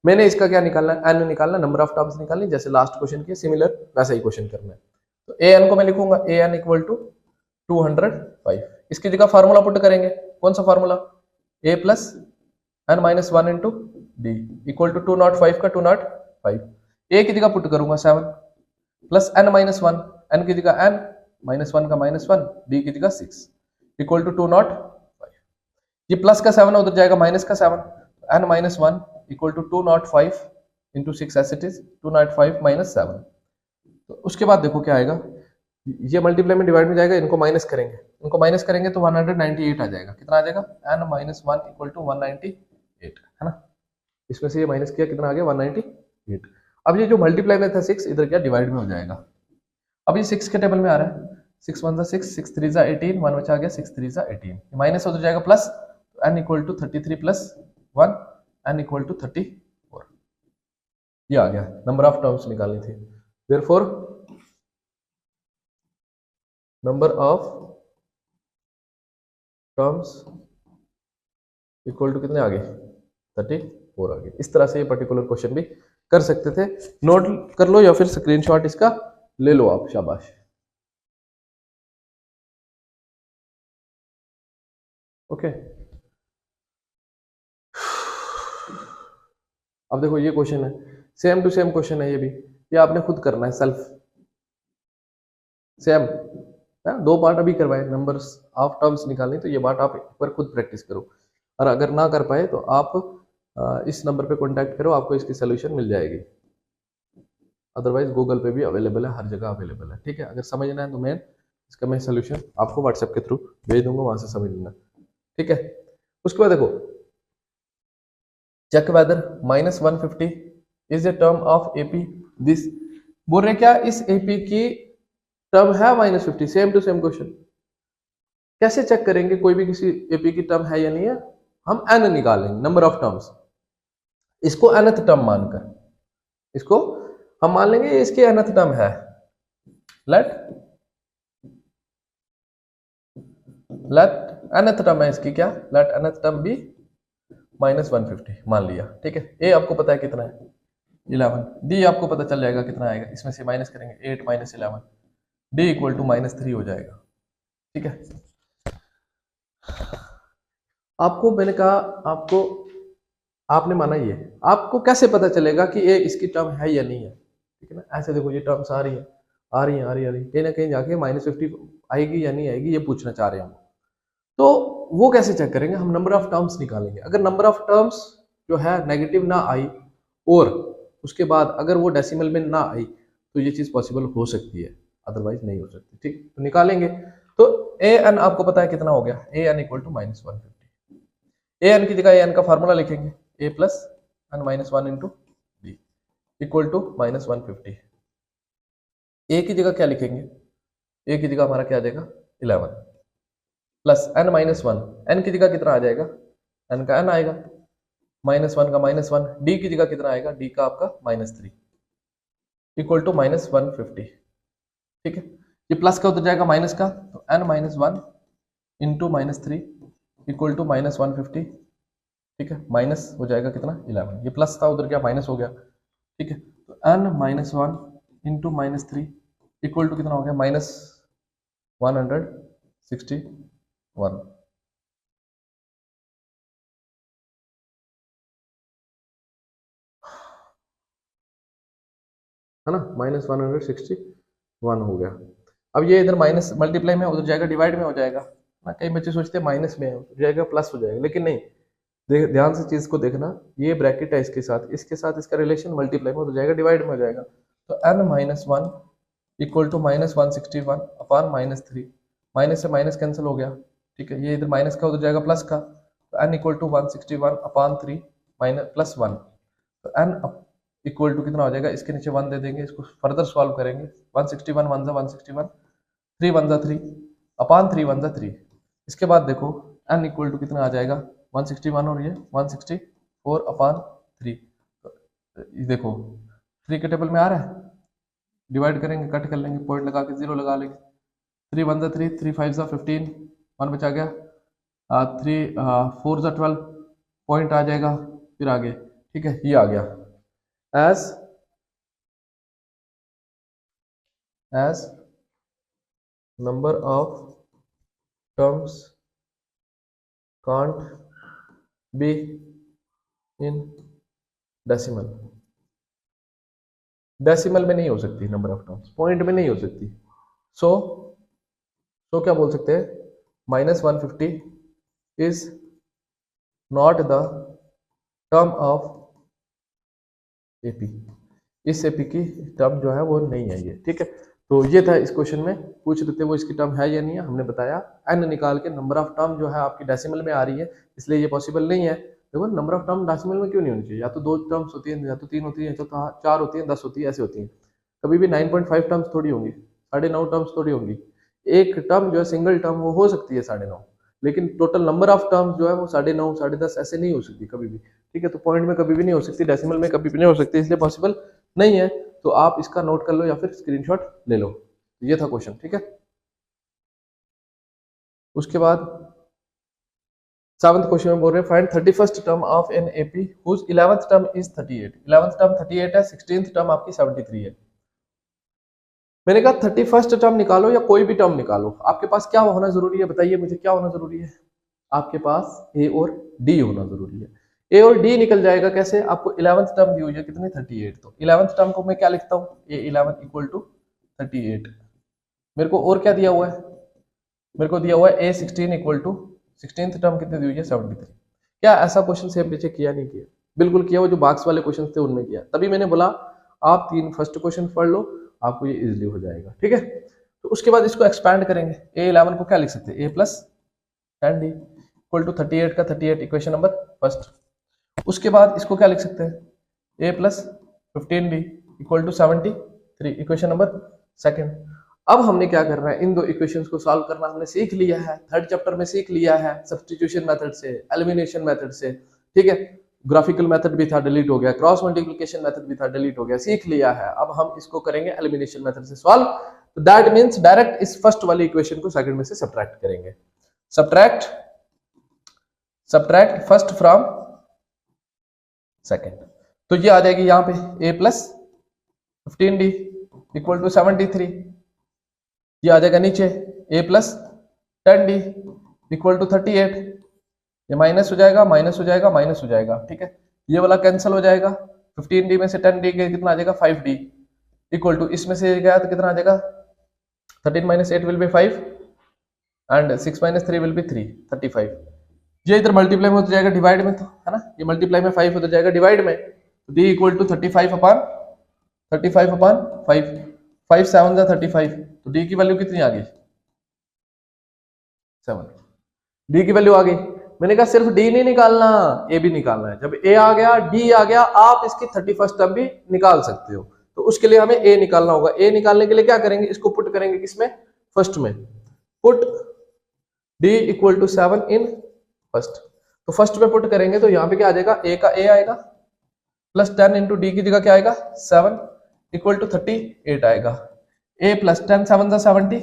मैंने इसका क्या निकालना है, एन निकालना, नंबर ऑफ टर्म्स निकालनी, जैसे लास्ट क्वेश्चन की सिमिलर वैसा ही क्वेश्चन करना है। तो ए एन को मैं लिखूंगा ए एन इक्वल टू 205, इसकी जगह फार्मूला पुट करेंगे, कौन सा formula, A plus N minus 1 into D equal to 205 का 205, ए की जगह पुट करूंगा 7 प्लस एन माइनस 1, एन की जगह एन माइनस 1 का माइनस 1, डी की जगह 6 इक्वल टू 205, ये प्लस का 7 उधर जाएगा माइनस का 7, N minus 1 equal to 205 into 6 as it is 205 minus 7। तो उसके बाद देखो क्या आएगा, ये मल्टीप्लाई में डिवाइड में जाएगा, इनको माइनस करेंगे, इनको माइनस करेंगे तो 198 आ जाएगा, कितना आ जाएगा एन माइनस 1 इक्वल टू 198, है ना, इसमें से ये माइनस किया कितना आ गया 198। अब ये जो मल्टीप्लाई में था 6 इधर क्या डिवाइड में हो जाएगा, अब ये 6 के टेबल में आ रहा है, 6 1 6, 6 3 18, 1 बचा गया 6 3 18, माइनस हो जाएगा प्लस, तो n equal to 33 plus 1, n equal to 34, ये आ गया, नंबर ऑफ टर्म्स निकालनी थी, therefore number of terms equal to कितने आ गए 34 आ गए। इस तरह से ये पर्टिकुलर क्वेश्चन भी कर सकते थे, नोट कर लो या फिर स्क्रीनशॉट इसका ले लो आप, शाबाश। ओके, अब देखो ये क्वेश्चन है, सेम टू सेम क्वेश्चन है ये भी, ये आपने खुद करना है सेल्फ, सेम है, दो पार्ट अभी करवाए, नंबर्स ऑफ टर्म्स निकालनी, तो ये बात आप एक बार खुद प्रैक्टिस करो, और अगर ना कर पाए तो आप इस नंबर पे कांटेक्ट करो, आपको इसकी सोल्यूशन मिल जाएगी, अदरवाइज गूगल पे भी अवेलेबल है, हर जगह अवेलेबल है, ठीक है। अगर समझना है तो मैं सोल्यूशन आपको व्हाट्सएप के थ्रू भेज दूंगा, वहां से समझ लेना, ठीक है। उसके बाद देखो, check whether -150 is a term of AP, this बोल रहे क्या इस एपी की टर्म है -50, सेम टू सेम क्वेश्चन, कैसे चेक करेंगे कोई भी किसी एपी की टर्म है या नहीं है, हम एन निकालेंगे, नंबर ऑफ टर्म्स, इसको nth टर्म मानकर, इसको हम मान लेंगे ये इसकी nth टर्म है। लेट nth टर्म है इसकी, क्या लेट nth टर्म बी -150 मान लिया, ठीक है। ए आपको पता है कितना है 11, डी आपको पता चल जाएगा कितना आएगा, इसमें से माइनस करेंगे 8 - 11, डी इक्वल टू -3 हो जाएगा, ठीक है। आपको मैंने कहा, आपको आपने माना ये, आपको कैसे पता चलेगा कि ये इसकी टर्म है या नहीं है, ठीक है ना। ऐसे देखो ये टर्म्स आ रही है आ रही है आ रही है, कहीं ना कहीं जाके -50 आएगी या नहीं आएगी, ये पूछना चाह रहे हैं हम। तो वो कैसे चेक करेंगे, हम नंबर ऑफ टर्म्स निकालेंगे। अगर नंबर ऑफ टर्म्स जो है नेगेटिव ना आई और उसके बाद अगर वो डेसिमल में ना आई तो ये चीज पॉसिबल हो सकती है, अदरवाइज नहीं हो सकती, ठीक। तो निकालेंगे, तो ए एन आपको पता है कितना हो गया, A N equal to -150। A N की जगह ए एन का फार्मूला लिखेंगे, A plus N -1 into B equal to -150। A की जगह क्या लिखेंगे, ए की जगह हमारा क्या आ जाएगा 11 प्लस n -1, n की जगह कितना आ जाएगा, n का n आएगा, -1 का -1, d की जगह कितना आएगा, d का आपका -3 इक्वल टू -150, ठीक है। ये प्लस का उधर जाएगा माइनस का, तो n -1 इंटू -3 इक्वल टू -150, ठीक है। माइनस हो जाएगा कितना 11, ये प्लस था उधर क्या माइनस हो गया, ठीक है। तो n -1 इंटू -3 इक्वल टू कितना हो गया -161, है ना, -161 हो गया। अब ये इधर माइनस मल्टीप्लाई में उधर जाएगा डिवाइड में हो जाएगा ना, कई बच्चे सोचते हैं माइनस में हो जाएगा प्लस हो जाएगा, लेकिन नहीं, ध्यान से चीज को देखना, ये ब्रैकेट है इसके साथ इसका रिलेशन मल्टीप्लाई में उधर जाएगा डिवाइड में हो जाएगा, तो n -1 equal to -161 upon -3, minus से माइनस कैंसिल हो गया, ठीक है। ये इधर माइनस का उधर जाएगा प्लस का, तो n equal to 161 upon 3 plus 1, तो n इक्वल टू कितना हो जाएगा, इसके नीचे 1 दे देंगे, इसको फर्दर सॉल्व करेंगे, 161 1 जा 161, 3 1 जा 3 अपॉन 3 1 जा 3। इसके बाद देखो n इक्वल टू कितना आ जाएगा 161 और ये 164 अपॉन 3, ये देखो 3 के टेबल में आ रहा है, डिवाइड करेंगे कट कर लेंगे, पॉइंट लगा के 0 लगा लेंगे, 3 1 जा 3, 3 5 जा 15, 1 बचा गया, 3 4 जा 12, पॉइंट आ जाएगा फिर आगे, ठीक है। ये आ गया as number of terms can't be in decimal, decimal में नहीं हो सकती नंबर ऑफ टर्म्स, पॉइंट में नहीं हो सकती, सो क्या बोल सकते हैं, -150 is not the term of AP, इस एपी की टर्म जो है वो नहीं है ये, ठीक है। तो ये था इस क्वेश्चन में, पूछ रहे थे वो इसकी टर्म है या नहीं है, हमने बताया एन निकाल के नंबर ऑफ टर्म जो है आपकी डेसिमल में आ रही है, इसलिए ये पॉसिबल नहीं है। देखो नंबर ऑफ टर्म डेसिमल में क्यों नहीं होनी चाहिए, या तो 2 टर्म्स होती है, या तो 3 होती है, या तो 4 होती है, 10 होती है, ऐसे होती है, कभी भी 9.5 टर्म्स थोड़ी होंगी, 9.5 टर्म्स थोड़ी होंगी। एक टर्म जो है सिंगल टर्म वो हो सकती है 9.5, लेकिन टोटल नंबर ऑफ टर्म्स जो है वो 9.5 10.5 ऐसे नहीं हो सकती कभी भी, ठीक है। तो पॉइंट में कभी भी नहीं हो सकती, डेसिमल में कभी भी नहीं हो सकती, इसलिए पॉसिबल नहीं है। तो आप इसका नोट कर लो या फिर स्क्रीनशॉट ले लो। ये था क्वेश्चन, ठीक है। उसके बाद 7th क्वेश्चन में बोल रहे हैं find 31st term of an AP whose 11th term is 38, 11th term 38 है, 16th टर्म आपकी 73 है। मैंने कहा 31st टर्म निकालो या कोई भी टर्म निकालो, आपके पास क्या होना जरूरी है, बताइए मुझे क्या होना जरूरी है, आपके पास ए और डी होना जरूरी है। ए और डी निकल जाएगा कैसे, आपको 11th टर्म दी हुई है कितनी 38, तो 11th टर्म को मैं क्या लिखता हूँ, ए 11 इक्वल टू 38। मेरे को और क्या दिया हुआ है, मेरे को दिया हुआ है ए 16 इक्वल टू 16th टर्म कितनी दी हुई है 73। क्या ऐसा क्वेश्चन सेम पीछे किया नहीं किया, बिल्कुल किया, वो जो बाक्स वाले क्वेश्चन थे उनमें किया, तभी मैंने बोला आप 3 फर्स्ट क्वेश्चन पढ़ लो, आपको ये इजीली हो जाएगा, ठीक है। तो उसके बाद इसको एक्सपैंड करेंगे, ए 11 को क्या लिख सकते हैं, A plus 10d equal to 38 का 38 इक्वेशन नंबर फर्स्ट। उसके बाद इसको क्या लिख सकते हैं, A plus 15b equal to 73 equation number second. अब हमने क्या करना है, इन दो इक्वेशंस को सॉल्व करना हमने सीख लिया है, 3rd चैप्टर में सीख लिया है, सब्स्टिट्यूशन मेथड से, एलिमिनेशन मेथड से, ठीक है। ग्राफिकल मेथड भी था, डिलीट हो गया, क्रॉस मल्टीप्लिकेशन मेथड भी था, डिलीट हो गया, सीख लिया है। अब हम इसको करेंगे एलिमिनेशन मेथड से सॉल्व। तो दैट मींस डायरेक्ट इस फर्स्ट वाली इक्वेशन को सेकंड में से सब्ट्रैक्ट करेंगे। सब्ट्रैक्ट फर्स्ट फ्रॉम सेकंड, तो ये आ जाएगी यहाँ पे a plus 15d equal to 73। ये आ जाएगा नीचे a plus 10d equal to 38। ये माइनस हो जाएगा, माइनस हो जाएगा, माइनस हो जाएगा, ठीक है। ये वाला कैंसिल हो जाएगा, 15d में से 10d गया कितना आ जाएगा 5d इक्वल टू इसमें से गया तो कितना आ जाएगा 13 minus 8 will be 5 and 6 minus 3 will be 3, 35। ये इधर मल्टीप्लाई में हो जाएगा डिवाइड में, तो है ना, ये मल्टीप्लाई में 5 हो जाएगा डिवाइड में, तो d इक्वल टू 35 अपॉन 5, 5 7 जा 35, तो d की वैल्यू कितनी आ गई 7। d की वैल्यू आ गई। मैंने कहा सिर्फ d नहीं निकालना, a भी निकालना है। जब a आ गया, d आ गया, आप इसकी 31st टर्म भी निकाल सकते हो। तो उसके लिए हमें a निकालना होगा। a निकालने के लिए क्या करेंगे, इसको पुट करेंगे किसमें, फर्स्ट में। Put d equal to 7 in first, तो फर्स्ट में पुट करेंगे तो यहाँ पे क्या आ जाएगा, a का a आएगा प्लस 10 इंटू डी की जगह क्या आएगा 7 इक्वल टू 38 आएगा। a प्लस 10 7 जा 70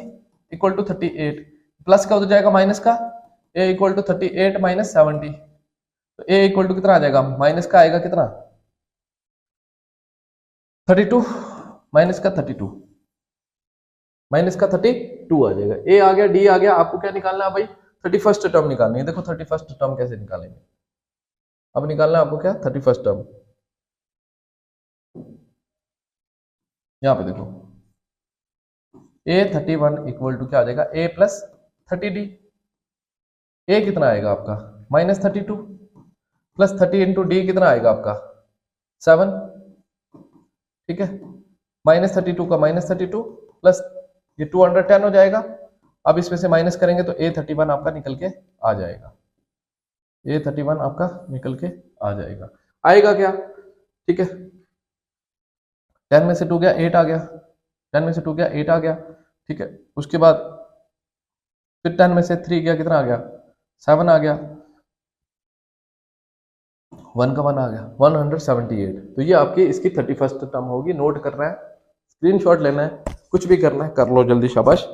इक्वल टू 38, प्लस का हो जाएगा माइनस का, a इक्वल टू 38 माइनस 70, तो a इक्वल टू कितना आ जाएगा, माइनस का आएगा कितना 32, माइनस का 32, माइनस का 32 आ जाएगा। a आ गया, d आ गया, आपको क्या निकालना है भाई 31st टर्म निकालनी है। देखो 31st टर्म कैसे निकालेंगे, अब निकालना है आपको क्या 31st टर्म। यहां पे देखो a31 इक्वल टू क्या आ जाएगा a प्लस 30d। a कितना आएगा आपका माइनस 32 प्लस 30 इंटू डी कितना आएगा आपका 7, ठीक है। माइनस 32 का माइनस 32 प्लस ये 210 हो जाएगा। अब इसमें से माइनस करेंगे तो a31 आपका निकल के आ जाएगा, a31 आपका निकल के आ जाएगा। आएगा क्या, ठीक है। 10 में से 2 गया 8 आ गया, 10 में से 2 गया 8 आ गया, ठीक है। उसके बाद फिर 10 में से 3 गया कितना आ गया 7 आ गया, 1 का 1 आ गया 178। तो ये आपकी इसकी 31st टर्म होगी। नोट करना है, स्क्रीनशॉट लेना है, कुछ भी करना है कर लो जल्दी, शाबाश।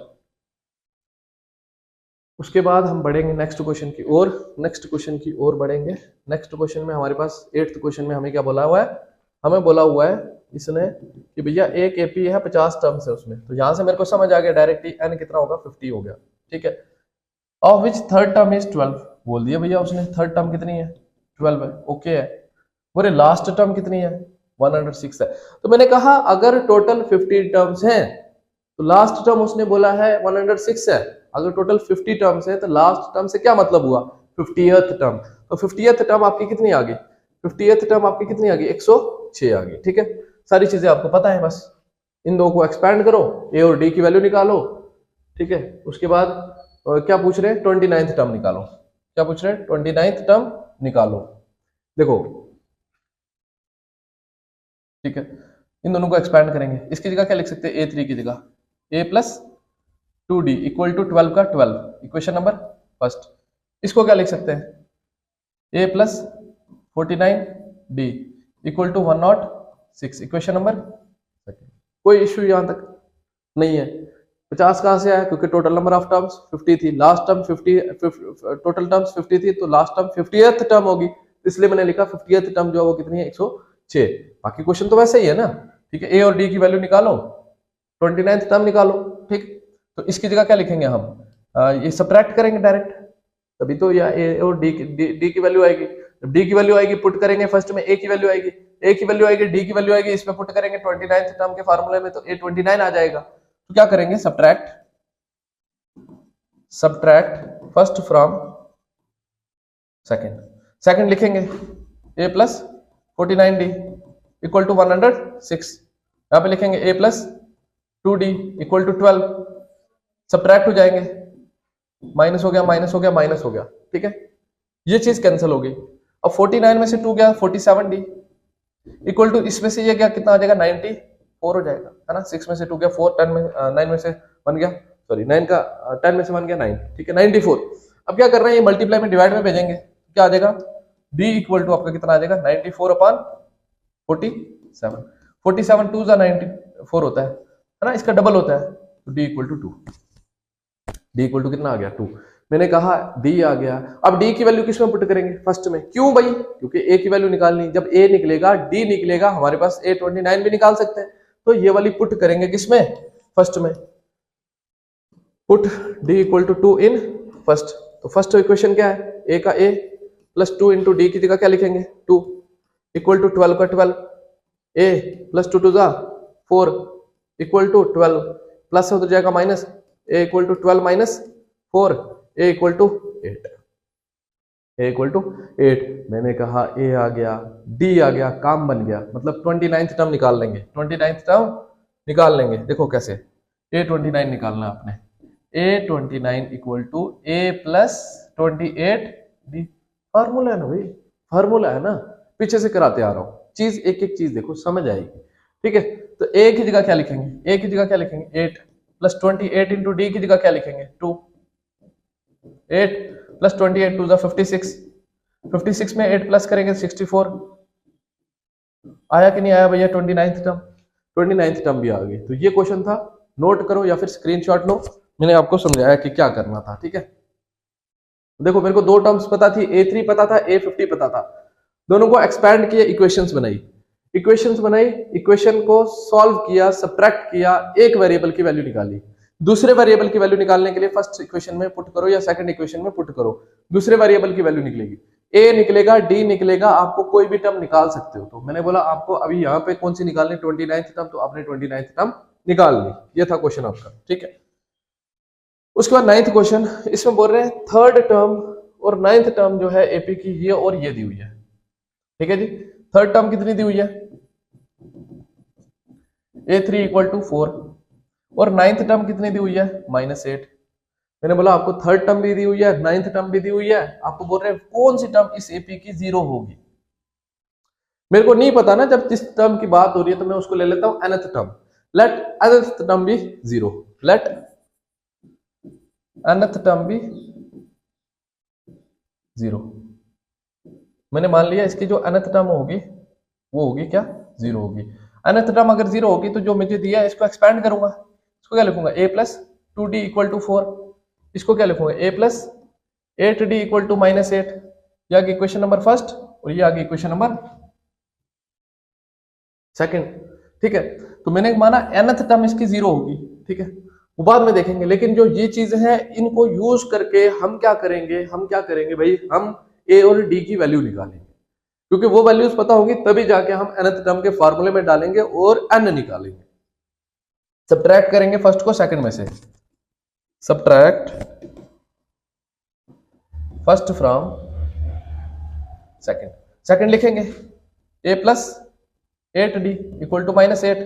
उसके बाद हम बढ़ेंगे नेक्स्ट क्वेश्चन की ओर, नेक्स्ट क्वेश्चन की ओर बढ़ेंगे। नेक्स्ट क्वेश्चन में हमारे पास 8th क्वेश्चन में हमें क्या बोला हुआ है, हमें बोला हुआ है इसने कि भैया एक एपी है 50 टर्म्स है उसमें। तो यहां से मेरे को समझ आ गया डायरेक्टली एन कितना होगा 50 हो गया, ठीक है। Of which third term is 12 बोल दिया भैया उसने, थर्ड टर्म कितनी है 12 है, ओके है। बोले लास्ट टर्म कितनी है 106 है। तो मैंने कहा अगर टोटल 50 टर्म्स हैं तो लास्ट टर्म उसने बोला है 106 है। अगर टोटल 50 टर्म्स है तो लास्ट टर्म से क्या मतलब हुआ 50th टर्म। तो 50th टर्म आपकी कितनी आ गई, 50th टर्म आपकी कितनी आ गई 106 आ गई, ठीक है। सारी चीजें आपको पता है, बस इन दो को एक्सपैंड करो, ए और डी की वैल्यू निकालो, ठीक है। उसके बाद क्या पूछ रहे हैं 29th टर्म निकालो, क्या पूछ रहे हैं 29th टर्म निकालो। देखो ठीक है, इन दोनों को एक्सपैंड करेंगे। इसकी जगह क्या लिख सकते हैं a3 की जगह a plus 2d equal to 12 का 12, इक्वेशन नंबर फर्स्ट। इसको क्या लिख सकते हैं a plus 49d equal to 106, equation number second. कोई इश्यू यहां तक नहीं है। 50 कहां से आया, क्योंकि टोटल नंबर ऑफ टर्म्स 50 थी, लास्ट टर्म 50, टोटल टर्म्स 50 थी, तो लास्ट टर्म 50th टर्म होगी, इसलिए मैंने लिखा 50th टर्म जो है वो कितनी है 106। बाकी क्वेश्चन तो वैसे ही है ना, ठीक है। ए और डी की वैल्यू निकालो, 29th टर्म निकालो, ठीक। तो इसकी जगह क्या लिखेंगे हम, ये सब्ट्रैक्ट करेंगे डायरेक्ट, तभी तो या ए और डी की वैल्यू आएगी। जब डी की वैल्यू आएगी पुट करेंगे फर्स्ट में, ए की वैल्यू आएगी, ए की वैल्यू आएगी, डी की वैल्यू आएगी, इसमें पुट करेंगे 29th टर्म के फार्मूले में, तो a29 आ जाएगा। तो क्या करेंगे subtract first from second, second लिखेंगे a plus 49d equal to 106, यहां पे लिखेंगे a plus 2d equal to 12, subtract हो जाएंगे, माइनस हो गया माइनस हो गया माइनस हो गया, ठीक है। ये चीज कैंसिल हो गई। अब 49 में से 2 गया 47d इक्वल टू इसमें से ये क्या कितना आ जाएगा 94 हो जाएगा, है ना। 6 में से 2 गया 4, 10 में 9 में से 1 गया, सॉरी 9 का 10 में से 1 गया 9, ठीक है 94। अब क्या कर रहे हैं, ये मल्टीप्लाई में डिवाइड में भेजेंगे, क्या आ जाएगा डी इक्वल टू आपका कितना आ जाएगा 94/47। 47 टू जा 94 होता है ना, इसका डबल होता है, तो D equal to 2। D equal to कितना आ गया 2। मैंने कहा डी आ गया। अब डी की वैल्यू किसमें पुट करेंगे, फर्स्ट में। क्यों भाई, क्योंकि ए की वैल्यू निकालनी, जब ए निकलेगा डी निकलेगा, हमारे पास A29 भी निकाल सकते हैं, तो ये वाली पुट करेंगे किसमें, फर्स्ट में। Put D equal to 2 in first. तो फर्स्ट इक्वेशन क्या है, ए का ए प्लस 2 इंटू डी की जगह क्या लिखेंगे 2 इक्वल टू 12 का 12, ए प्लस 2 टू जा 4 इक्वल टू 12 प्लस हो जाएगा minus, A equal to 12 minus 4, A equal to 8। A equal to 8। मैंने कहा ए आ गया, डी आ गया, काम बन गया। मतलब 29th टर्म निकाल लेंगे, 29th टर्म निकाल लेंगे। देखो कैसे, A29 निकालना आपने, A29 equal to A plus 28 D. Formula है ना भाई, फार्मूला है ना, पीछे से कराते आ रहा हूं, चीज एक एक चीज देखो समझ आएगी। ठीक है, तो A की जगह क्या लिखेंगे, A की जगह क्या लिखेंगे 8 प्लस 28 इंटू डी की जगह क्या लिखेंगे 2। 8 प्लस 28 टू 56, 56 में 8 प्लस करेंगे 64। आया कि नहीं आया भैया 29th टर्म, 29th टर्म भी आ गई। तो ये क्वेश्चन था, नोट करो या फिर स्क्रीनशॉट लो, मैंने आपको समझाया कि क्या करना था। ठीक है, देखो मेरे को दो टर्म्स पता थी, A3 पता था, A50 पता था, दोनों को एक्सपैंड किया, इक्वेशंस बनाई, इक्वेशन को सॉल्व किया, सब्ट्रैक्ट किया, एक वेरिएबल की वैल्यू निकाली। दूसरे वेरिएबल की वैल्यू निकालने के लिए फर्स्ट इक्वेशन में पुट करो या सेकंड इक्वेशन में पुट करो, दूसरे वेरिएबल की वैल्यू निकलेगी, ए निकलेगा, डी निकलेगा, आपको कोई भी टर्म निकाल सकते हो। तो मैंने बोला आपको अभी यहाँ पे कौन सी निकालनी, 29th टर्म, तो आपने 29th टर्म निकाल ली। ये था क्वेश्चन आपका। ठीक है, उसके बाद 9th क्वेश्चन, इसमें बोल रहे हैं थर्ड टर्म और 9th टर्म जो है एपी की ये और ये दी हुई है। ठीक है जी, थर्ड टर्म कितनी दी हुई है A3 इक्वल टू 4 और 9th टर्म कितनी दी हुई है -8। मैंने बोला आपको थर्ड टर्म भी दी हुई है, 9th टर्म भी दी हुई है, आपको बोल रहे हैं कौन सी टर्म इस एपी की 0 होगी। मेरे को नहीं पता ना, जब जिस टर्म की बात हो रही है तो मैं उसको ले लेता हूं nth term. Let nth term be 0, late nth term be 0। मैंने मान लिया इसकी जो nth टर्म होगी वो होगी क्या 0 होगी। nth टर्म अगर 0 होगी तो जो मुझे दिया है इसको एक्सपैंड करूंगा, इसको क्या लिखूंगा a plus 2d equal to 4, इसको क्या लिखूंगा a plus 8d equal to -8। ये आ गई इक्वेशन नंबर फर्स्ट और ये आ गई इक्वेशन नंबर सेकंड। ठीक है, तो मैंने माना nth टर्म इसकी 0 होगी। ठीक है, वो बाद में देखेंगे, लेकिन जो ये चीजें हैं इनको यूज करके हम क्या करेंगे भाई, हम a और d की वैल्यू निकालेंगे, क्योंकि वो वैल्यूज पता होगी तभी जाके हम nth टर्म के फार्मूले में डालेंगे और n निकालेंगे। सब्ट्रैक्ट करेंगे फर्स्ट को सेकंड में से, subtract first from second. Second लिखेंगे a plus 8d equal to -8,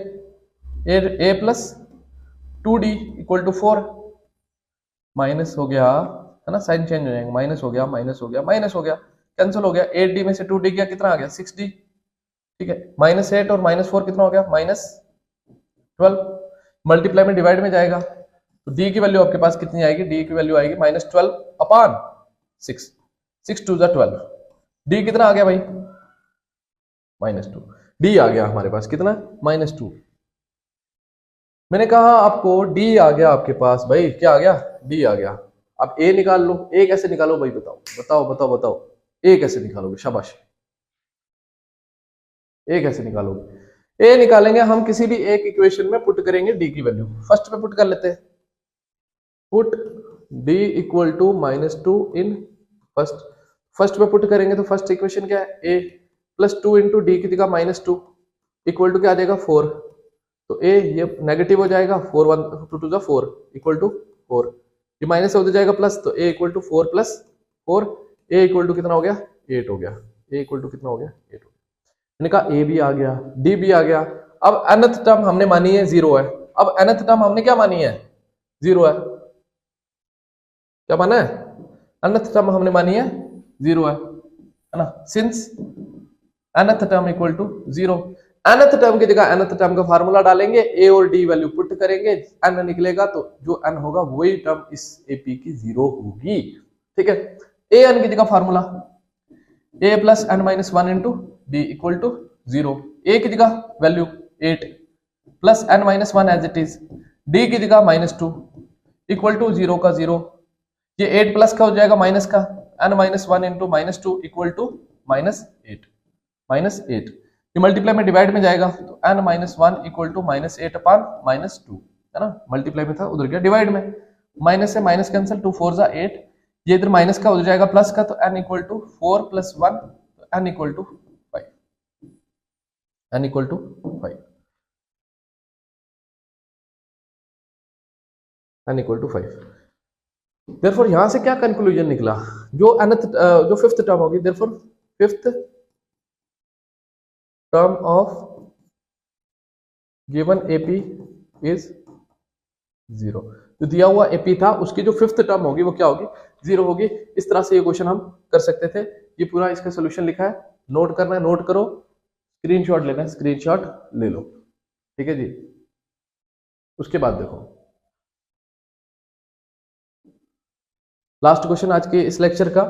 a plus 2d equal to 4, minus हो गया है ना, साइन चेंज हो जाएंगे, माइनस हो गया, कैंसिल हो गया, 8d में से 2d गया, कितना आ गया 6d। ठीक है, -8 और -4 कितना हो गया -12, मल्टीप्लाई में डिवाइड में जाएगा तो d की वैल्यू आपके पास कितनी आएगी, d की वैल्यू आएगी -12/6, 6 2 12, d कितना आ गया भाई -2, d आ गया हमारे पास कितना -2। मैंने कहा आपको d आ गया आपके पास, भाई क्या आ गया d आ गया। अब a निकाल लो, a कैसे निकालो भाई, बताओ a कैसे निकालोगे, शाबाश, a कैसे निकालोगे। a निकालेंगे हम किसी भी एक इक्वेशन में पुट करेंगे d की वैल्यू, फर्स्ट में पुट कर लेते हैं, put d equal to -2 in first में पुट करेंगे तो फर्स्ट इक्वेशन क्या है, a प्लस 2 इंटू डी की जगह -2 इक्वल टू क्या आ जाएगा 4, तो a ये नेगेटिव हो जाएगा, 4 1 2 2 4 इक्वल टू 4, ये माइनस हो जाएगा प्लस, तो a equal to 4 plus 4, a equal to कितना हो गया 8 हो गया, a इक्वल टू कितना हो गया 8 हो गया। मैंने कहा a भी आ गया, d भी आ गया। अब nth टर्म हमने मानी है 0 है, अब nth टर्म हमने क्या मानी है 0 है, क्या माना है, nth टर्म हमने मानी है 0 है ना, since nth term equal to 0, nth term की जगह nth टर्म का फार्मूला डालेंगे, a और d वैल्यू पुट करेंगे, n निकलेगा, तो जो n होगा वही टर्म इस ap की 0 होगी। ठीक है, an की जगह formula A plus N minus one into D equal to 0। A की जगह value 8 plus N minus one as it is, D की जगह -2 इक्वल टू 0 का 0। ये 8 प्लस का हो जाएगा माइनस का, N minus one into -2 equal to -8। ये मल्टीप्लाई में डिवाइड में जाएगा तो N minus one equal to -8 upon -2, है ना। मल्टीप्लाई में था, उधर गया डिवाइड में, माइनस से माइनस कैंसिल, 2 4 = 8। ये इधर माइनस का हो जाएगा प्लस का, तो n इक्वल टू 4 + 1, तो n equal to 5, n equal to 5, n equal to 5। Therefore यहां से क्या कंक्लूजन निकला, जो जो फिफ्थ टर्म होगी, therefore fifth term of given AP is 0। जो दिया हुआ एपी था उसकी जो फिफ्थ टर्म होगी वो क्या होगी, 0 होगी। इस तरह से ये क्वेश्चन हम कर सकते थे। ये पूरा इसका सोल्यूशन लिखा है, नोट करना है, नोट करो, स्क्रीनशॉट लेना है, स्क्रीनशॉट ले लो, ठीक है जी। उसके बाद देखो लास्ट क्वेश्चन आज के इस लेक्चर का,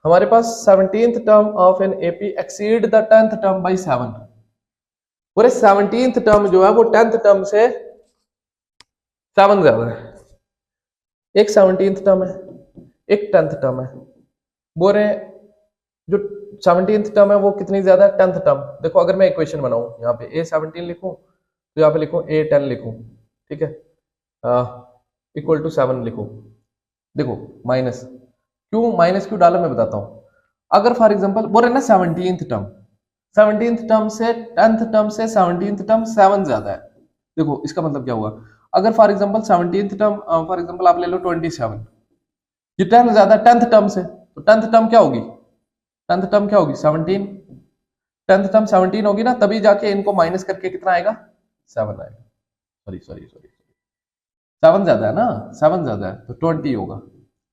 हमारे पास 17th term of an AP exceed the 10th term by 7। पूरे 17th टर्म जो है वो 10th टर्म से 7 ज्यादा है। एक 17th टर्म है, एक 10th टर्म है। बोल रहे जो 17th टर्म है वो कितनी ज्यादा है, 10th टर्म। देखो अगर मैं इक्वेशन बनाऊं, यहाँ पे a17 लिखूं तो यहाँ पे लिखूं a10 लिखूं, ठीक है, इक्वल टू 7 लिखूं। देखो माइनस क्यों डाला मैं बताता हूं। अगर फॉर एग्जांपल बोल रहे ना 17th टर्म से 10th टर्म से 17th टर्म 7 ज्यादा है। देखो इसका मतलब क्या हुआ, अगर for example 17th term, for example आप ले लो 27, ये 10 ज्यादा 10th टर्म से, तो 10th टर्म क्या होगी, 10th टर्म क्या होगी 17, 10th टर्म 17 होगी ना, तभी जाके इनको माइनस करके कितना आएगा 7 आएगा। सॉरी 7 ज्यादा है ना, 7 ज्यादा है तो 20 होगा,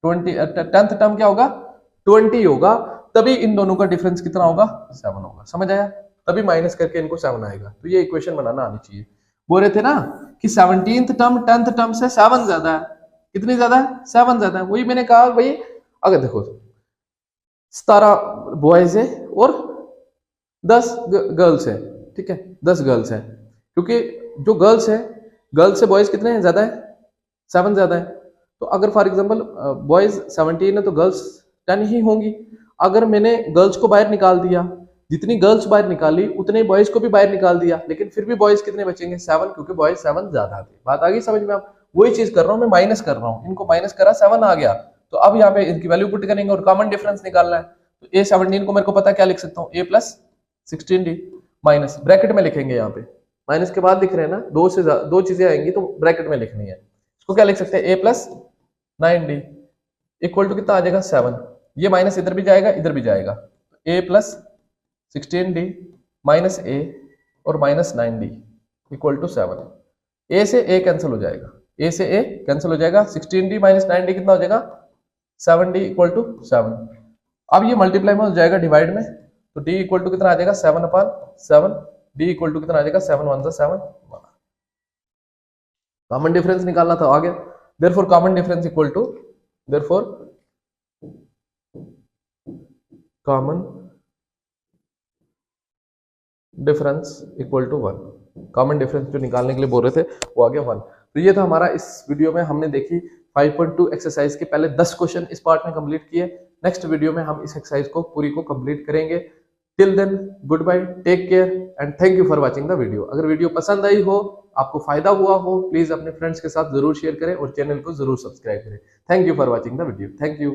10th टर्म क्या होगा 20 होगा, तभी इन दोनों का डिफरेंस कितना होगा 7 होगा। समझ आया, तभी माइनस करके इनको 7 आएगा। तो ये इक्वेशन बनाना आनी चाहिए। बोल रहे थे ना कि 17th टर्म 10th टर्म से 7 ज्यादा है। कितनी ज्यादा है, 7 ज्यादा है। वही मैंने कहा भाई, अगर देखो 17 बॉयज है और 10 गर्ल्स है, ठीक है, 10 गर्ल्स है, क्योंकि जो गर्ल्स से बॉयज कितने हैं, ज्यादा है, 7 ज्यादा है। तो अगर फॉर एग्जांपल बॉयज 17 है तो गर्ल्स 10 ही होंगी। अगर मैंने गर्ल्स को बाहर निकाल दिया, जितनी गर्ल्स बाहर निकाली उतने बॉयज को भी बाहर निकाल दिया, लेकिन फिर भी बॉयज कितने बचेंगे 7, क्योंकि बॉयज 7 ज्यादा थे। बात आ गई समझ में? आप वही चीज कर रहा हूं मैं, माइनस कर रहा हूं, इनको माइनस करा 7 आ गया, तो अब यहाँ पे इनकी वैल्यू पुट करेंगे और कॉमन डिफरेंस निकालना है। तो a17 को मेरे को पता क्या लिख सकता हूँ, a + 16d माइनस, ब्रैकेट में लिखेंगे, यहाँ पे माइनस के बाद लिख रहे हैं ना, दो चीजें आएंगी तो ब्रैकेट में लिखनी है। इसको क्या लिख सकते हैं, a + 9d इक्वल टू कितना आ जाएगा 7। ये माइनस इधर भी जाएगा इधर भी जाएगा, a + 16d माइनस a और -9d इक्वल टू 7। a से a कैंसिल हो जाएगा, a से a कैंसिल हो जाएगा, 16d - 9d कितना हो जाएगा 7d इक्वल टू 7। अब ये मल्टीप्लाई में हो जाएगा डिवाइड में, तो d इक्वल टू कितना आ जाएगा 7/7, d इक्वल टू कितना आ जाएगा 7 1 7। कॉमन डिफरेंस निकालना था, आ गया। Therefore common difference equal to, therefore common difference equal to 1। Common difference जो निकालने के लिए बोल रहे थे वो आ गया 1। तो ये था हमारा, इस वीडियो में हमने देखी 5.2 एक्सरसाइज के पहले 10 क्वेश्चन इस पार्ट में कंप्लीट किए। नेक्स्ट वीडियो में हम इस एक्सरसाइज को पूरी को कंप्लीट करेंगे। Till then goodbye, take care and thank you for watching the video. अगर वीडियो पसंद आई हो, आपको फायदा हुआ हो, प्लीज अपने फ्रेंड्स के साथ जरूर शेयर करें और चैनल को जरूर सब्सक्राइब करें। Thank you for watching the video, thank you.